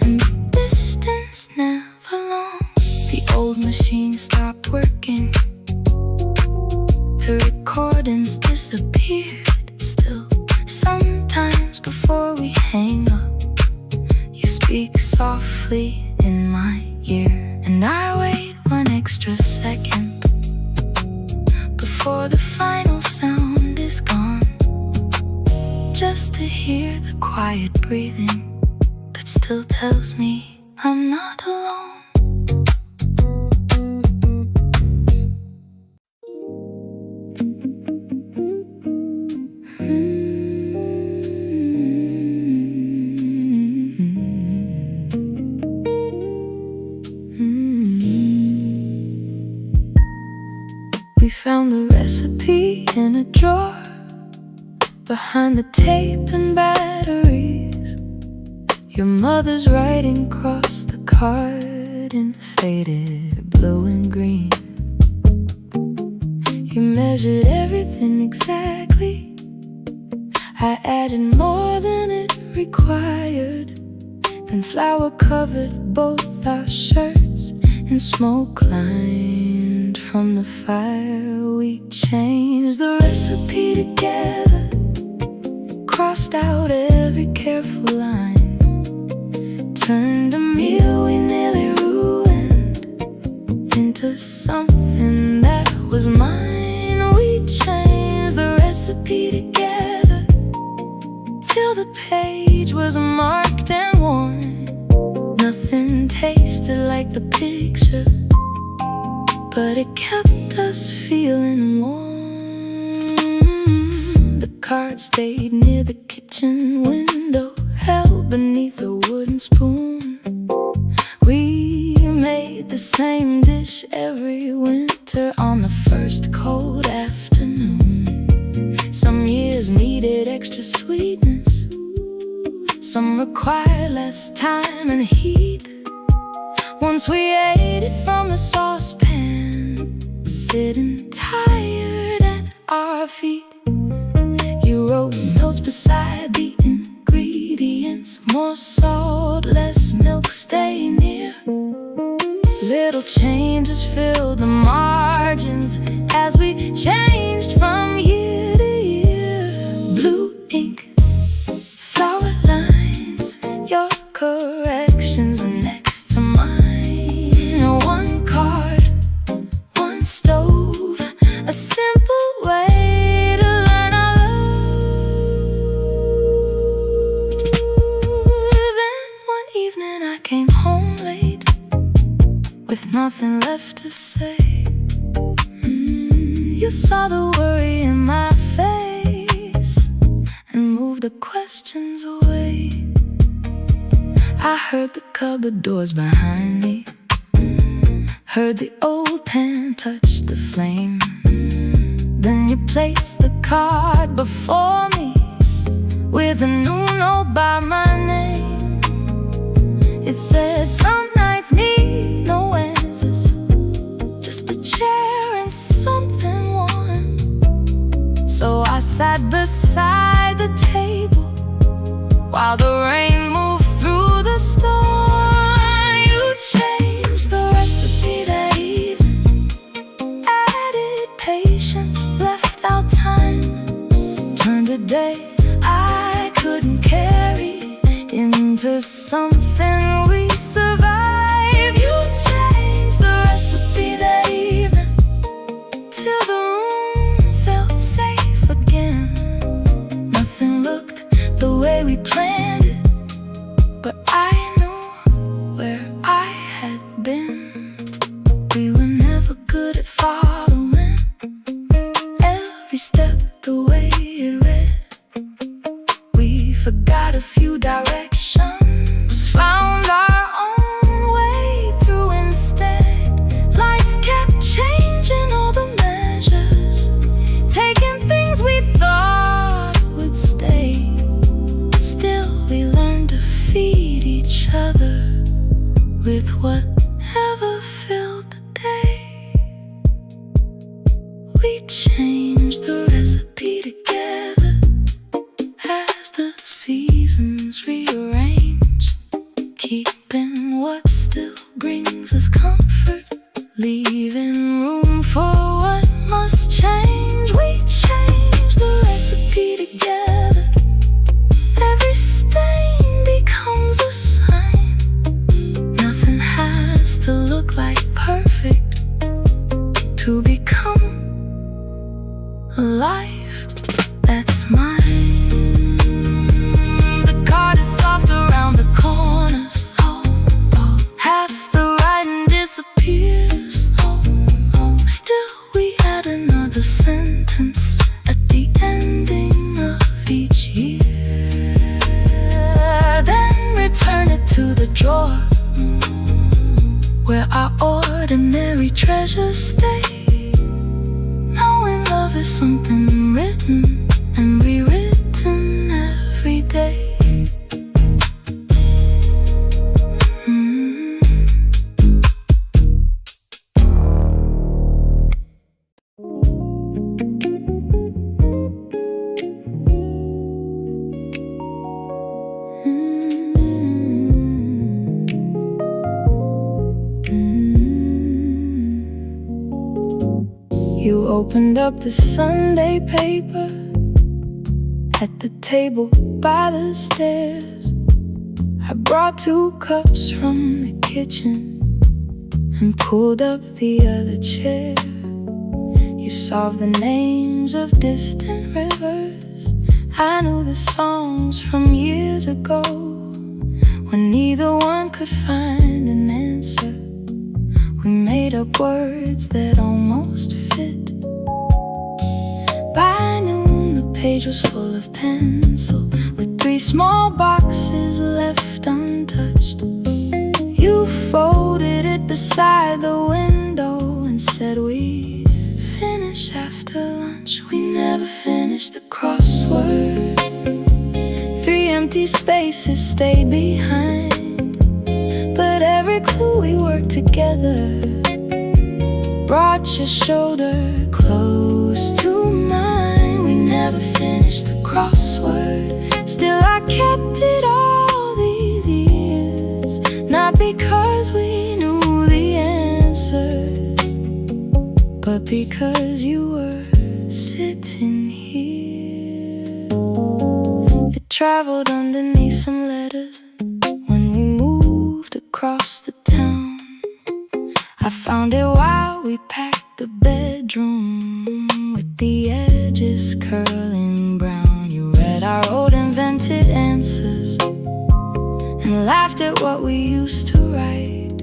A: and the distance never long. The old machine stopped working, the recordings disappeared. Still, sometimes before we hang up, you speak softly in my ear, and I wait one extra second before the final sound is gone, just to hear the quiet breathing that still tells me I'm not alone. We found the recipe in a drawer behind the tape and batteries. Your mother's writing crossed the card in faded blue and green. You measured everything exactly. I added more than it required. Then flour covered both our shirts and smoke climbed from the fire. We changed the recipe together, crossed out every careful line, turned a meal we nearly ruined into something that was mine. We changed the recipe together till the page was marked and worn. Nothing tasted like the picture, but it kept us feeling warm. The card stayed near the kitchen window, held beneath a wooden spoon. We made the same dish every winter on the first cold afternoon. Some years needed extra sweetness, some required less time and heat. Once we ate it from the saucepan, sitting tired at our feet. You wrote notes beside the ingredients: more salt, less milk, stay near. Little changes filled the margins as we changed from year to year. Blue ink, flower lines, your corrections next to mine. One card, one stove, a simple way to learn our love. Then one evening I came home late with nothing left to say. You saw the worry in my face and moved the questions away. I heard the cupboard doors behind me, heard the old pan touch the flame. Then you placed the card before me with a new note by my name. It said, some nights need no answers, just a chair and something warm. So I sat beside the table while the rain moved through the storm. You changed the recipe that evening, added patience, left out time, turned a day I couldn't carry into something we survived. You changed the recipe that evening till the room felt safe again. Nothing looked the way we planned it, but I knew where I had been. We were never good at following every step the way it read. We forgot a few directions, found our own way through instead. Life kept changing all the measures, taking things we thought would stay. Still we learned to feed each other with whatever filled the day. We changed the recipe together as the seasons rearrange, keeping what still brings us comfort, leaving room for what must change. We changed the recipe together. Every stain becomes a sign. Nothing has to look like perfect to become a life that's mine. The card is soft around the corners, half the writing disappears. Still we add another sentence at the ending of each year, then return it to the drawer where our ordinary treasures stay. Knowing love is something written and rewritten every day. You opened up the Sunday paper at the table by the stairs. I brought 2 cups from the kitchen and pulled up the other chair. You solved the names of distant rivers. I knew the songs from years ago when neither one could find an answer. We made up words that almost fit. By noon the page was full of pencil, with 3 small boxes left untouched. You folded it beside the window and said we'd finish after lunch. We never never finished the crossword. 3 empty spaces stayed behind, but every clue we worked together brought your shoulder close to mine. We never finished the crossword, still I kept it all these years. Not because we knew the answers, but because you were sitting here. It traveled underneath some letters when we moved across the town. I found it while we packed the bedroom, with the edges curling brown. You read our old invented answers and laughed at what we used to write.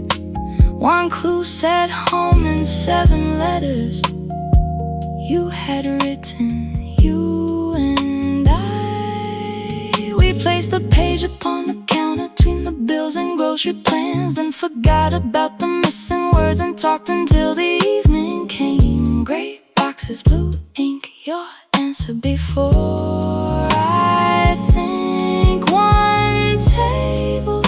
A: One clue said home in 7 letters. You had written you and I. We placed the page upon the counter between the bills and grocery plans, then forgot about the missing words and talked until the evening came. Gray boxes, blue ink, your answer before I think. 1 table,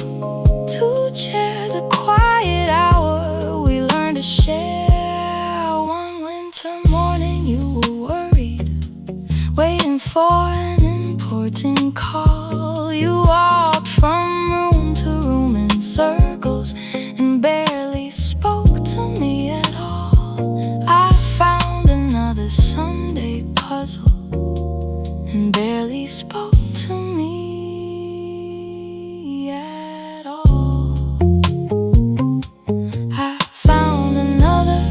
A: 2 chairs, a quiet hour we learned to share. One winter morning you were worried, waiting for an important call. You walked from room to room in circles and barely spoke to me at all. I found another Sunday puzzle and barely spoke to me at all. I found another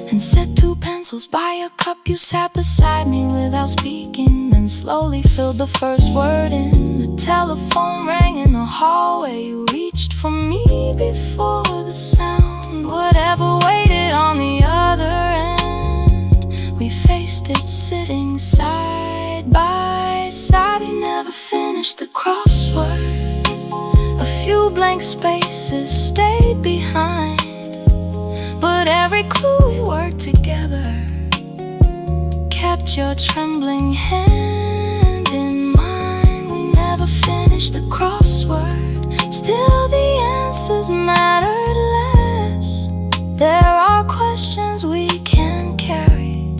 A: and set 2 pencils by a cup. You sat beside me without speaking, then slowly filled the first word in. The telephone rang in the hallway. You reached for me before the sound would ever waited on the other end. We faced it sitting side by side. We never finished the crossword. A few blank spaces stayed behind, but every clue we worked together kept your trembling hand in mine. We never finished the crossword, still the answers mattered less. There are questions we can carry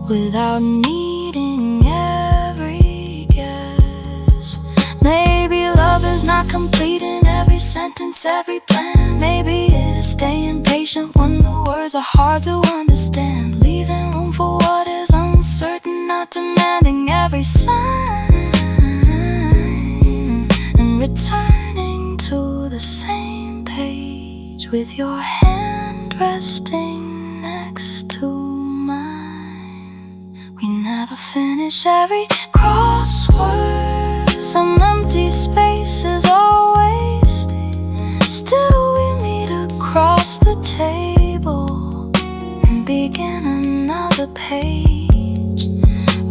A: without needing every guess. Maybe love is not complete in every sentence, every plan. Maybe it is staying patient when the words are hard to understand, leaving room for what is uncertain, not demanding every sign, and returning to the same page with your hand resting next to mine. We never finish every crossword, some empty spaces are wasted. Still we meet across the table and begin another page.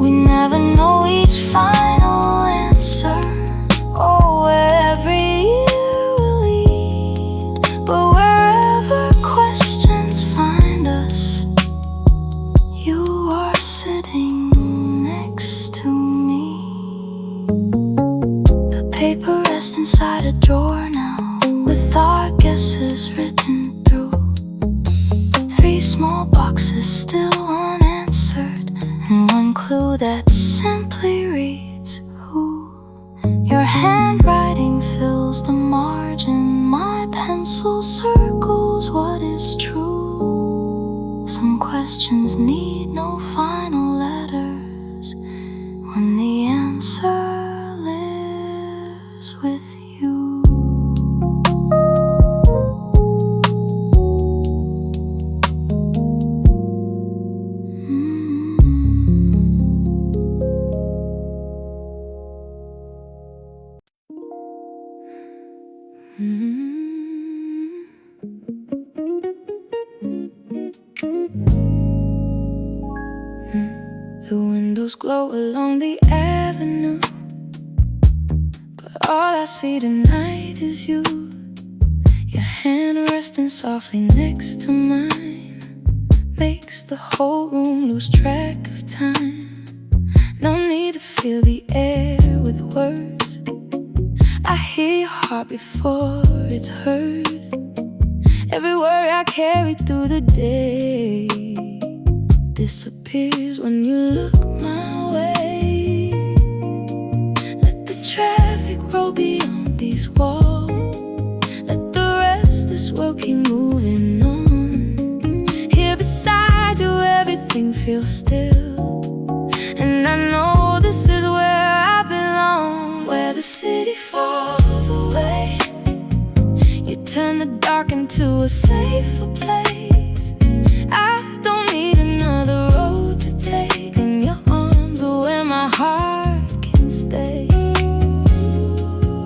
A: We never know each final answer or where every year will lead, but wherever questions find us, you are sitting next to me. The paper rests inside a drawer now, with our guesses written through. 3 small boxes still unanswered, and 1 clue that simply reads who. Your handwriting fills the margin, my pencil circles what is true. Some questions need no final letters when the answer lives with you. The windows glow along the avenue, but all I see tonight is you. Your hand resting softly next to mine makes makes the whole room lose track of time. No need to fill the air with words. I hear your heart before it's heard. Every worry I carry through the day disappears when you look my way. Let the traffic roll beyond these walls. Let the restless world keep moving on. Here beside you everything feels still, and I know this is where I belong. Where the city falls away, you turn the dark into a safer place. I don't need another road to take, and your arms are where my heart can stay.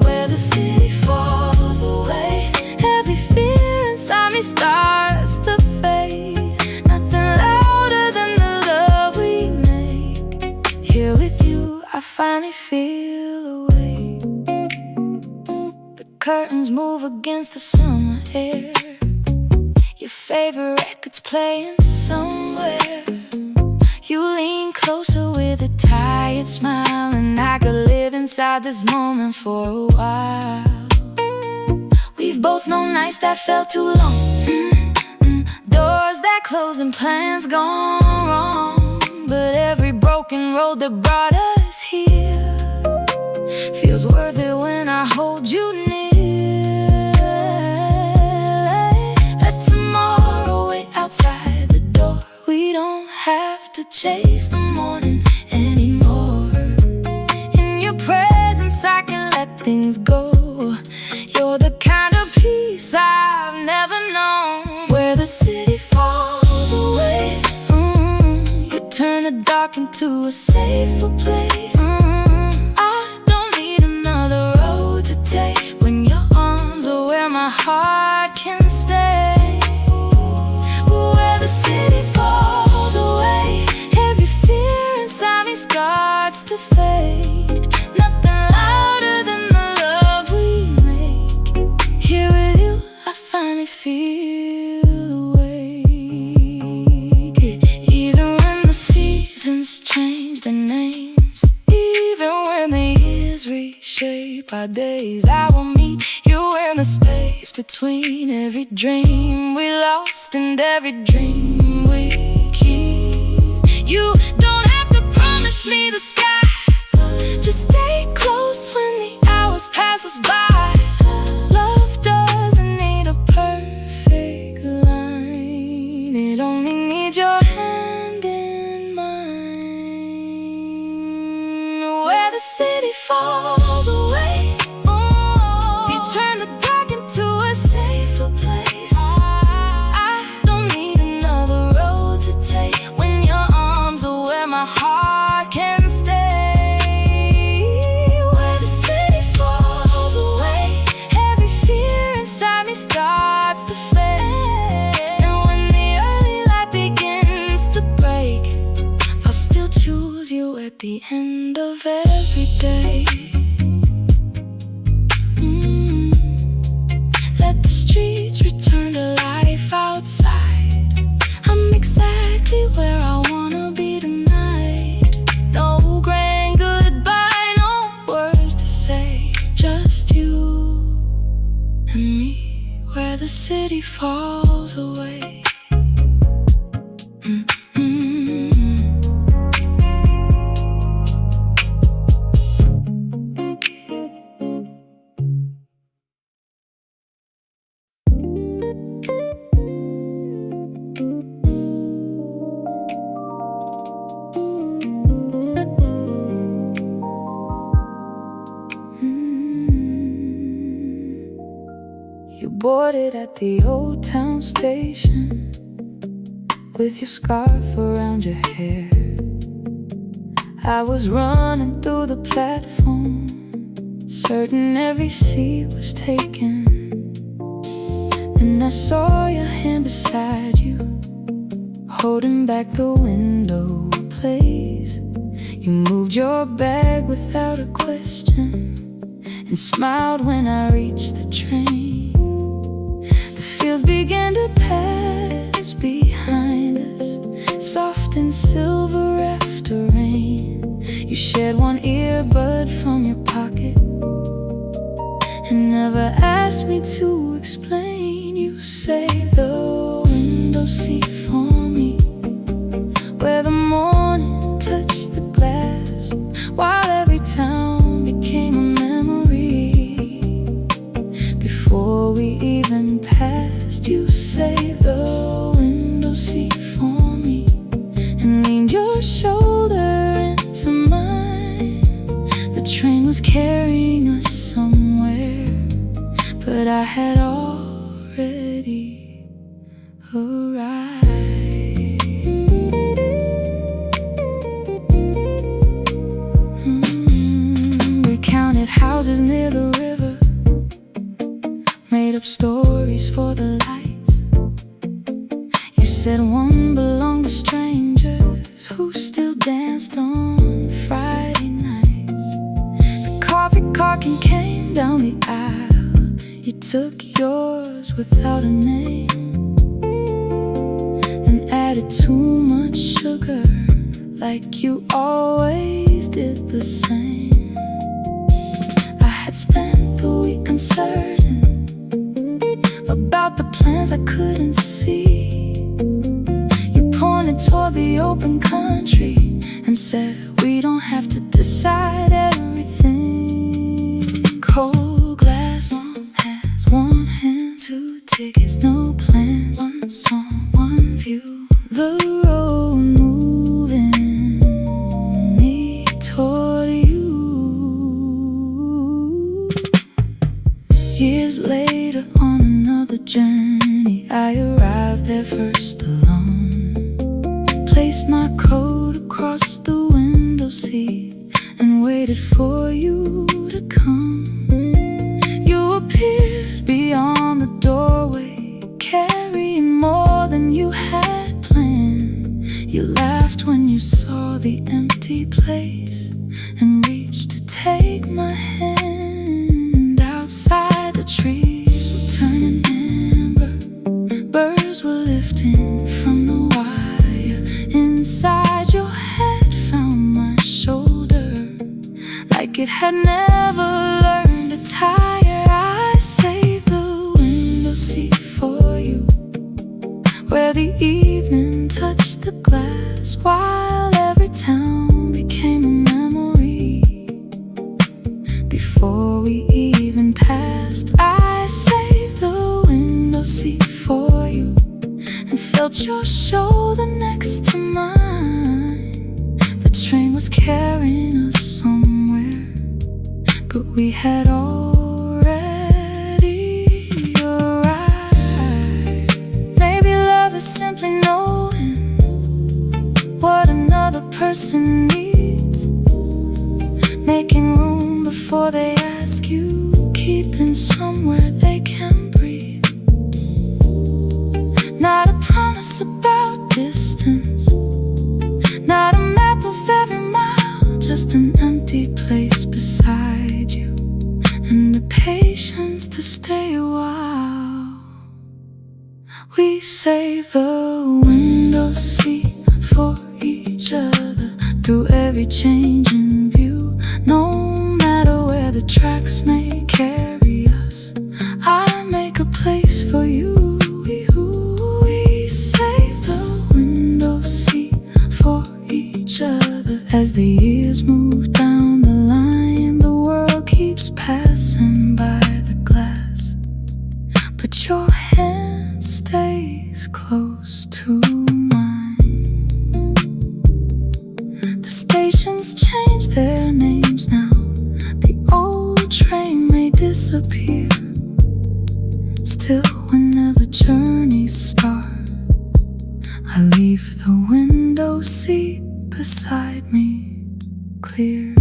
A: Where the city falls away, every fear inside me starts to fade. Nothing louder than the love we make. Here with you I finally feel away. The curtains move against the summer air. Your favorite record's playing somewhere. You lean closer with a tired smile, and I could live inside this moment for a while. We've both known nights that felt too long, doors that close and plans gone wrong. But every broken road that brought us here feels worth it when I hold you near. Let tomorrow wait outside the door. We don't have to chase the morning anymore. In your presence I can let things go. You're the kind of peace I've never known. Where the city falls away, you turn the dark into a safer place. I don't need another road to take, when your arms are where my heart can stay. Where the city falls away, every fear inside me starts to fade. Nothing louder than the love we make. Here with you I finally feel awake. Even when the seasons change their names, even when the years reshape our days, I will meet you in the space between every dream we lost and every dream we keep. You don't have to promise me the sky, just stay close when the hours pass us by. Love doesn't need a perfect line, it only needs your hand in mine. Where the city falls away, you turn the dark into a safer place. I don't need another road to take, when your arms are where my heart can stay. Where the city falls away, every fear inside me starts to fade. And when the early light begins to break, I'll still choose you at the end of every day. Let the streets return to life outside. I'm exactly where I wanna be tonight. No grand goodbye, no words to say, just you and me. Where the city falls away. You boarded at the old town station with your scarf around your hair. I was running through the platform, certain every seat was taken. And I saw your hand beside you, holding back the window place. You moved your bag without a question and smiled when I reached the train. The fields began to pass behind us, shared one earbud from your pocket and never asked me to explain. You saved the window seat for me, where the morning touched the glass, while every town became a memory. Before we even passed, you saved the window seat for me and leaned your shoulder into mine. The train was carrying us somewhere, but I had already arrived. We counted houses near the river, made up stories for the lights. You said one belonged to strangers who still danced on Friday nights. The coffee carton came down the aisle. You took yours without a name, then added too much sugar, like you always did the same. I had spent the week uncertain about the plans I couldn't see. You pointed toward the open country and said, we don't have to decide everything. Cold glass, one hands, warm hand, 2 tickets, no plans, 1 song, 1 view, the road moving me toward you. Years later on another journey, I arrived there first alone, placed my coat across the window seat and waited for you to come. You appeared beyond the doorway, carrying more than you had planned. You laughed when you saw the empty place and reached to take my hand. Outside, the trees were turning amber, birds were lifting from the wire. Inside, your head found my shoulder like it had never learned to tire. I saved the window seat for you, where the evening touched the glass, while every town became a memory. Before we even passed, I saved the window seat for you and felt your shoulder next to mine. The train was carrying us somewhere, but we had already arrived. Maybe love is simply knowing what another person needs, making room before they ask you, keeping somewhere they can breathe. Not a promise about distance, not a map of every mile, just an empty place beside you and the patience to stay a while. We save the window seat for each other through every change in view. No matter where the tracks may carry us, I make a place for you. We save the window seat for each other. As the years move down the line, the world keeps passing by the glass, but your hand stays close to mine. The stations change their names now, the old train may disappear. Still, whenever journeys start, I leave the window seat beside me clear.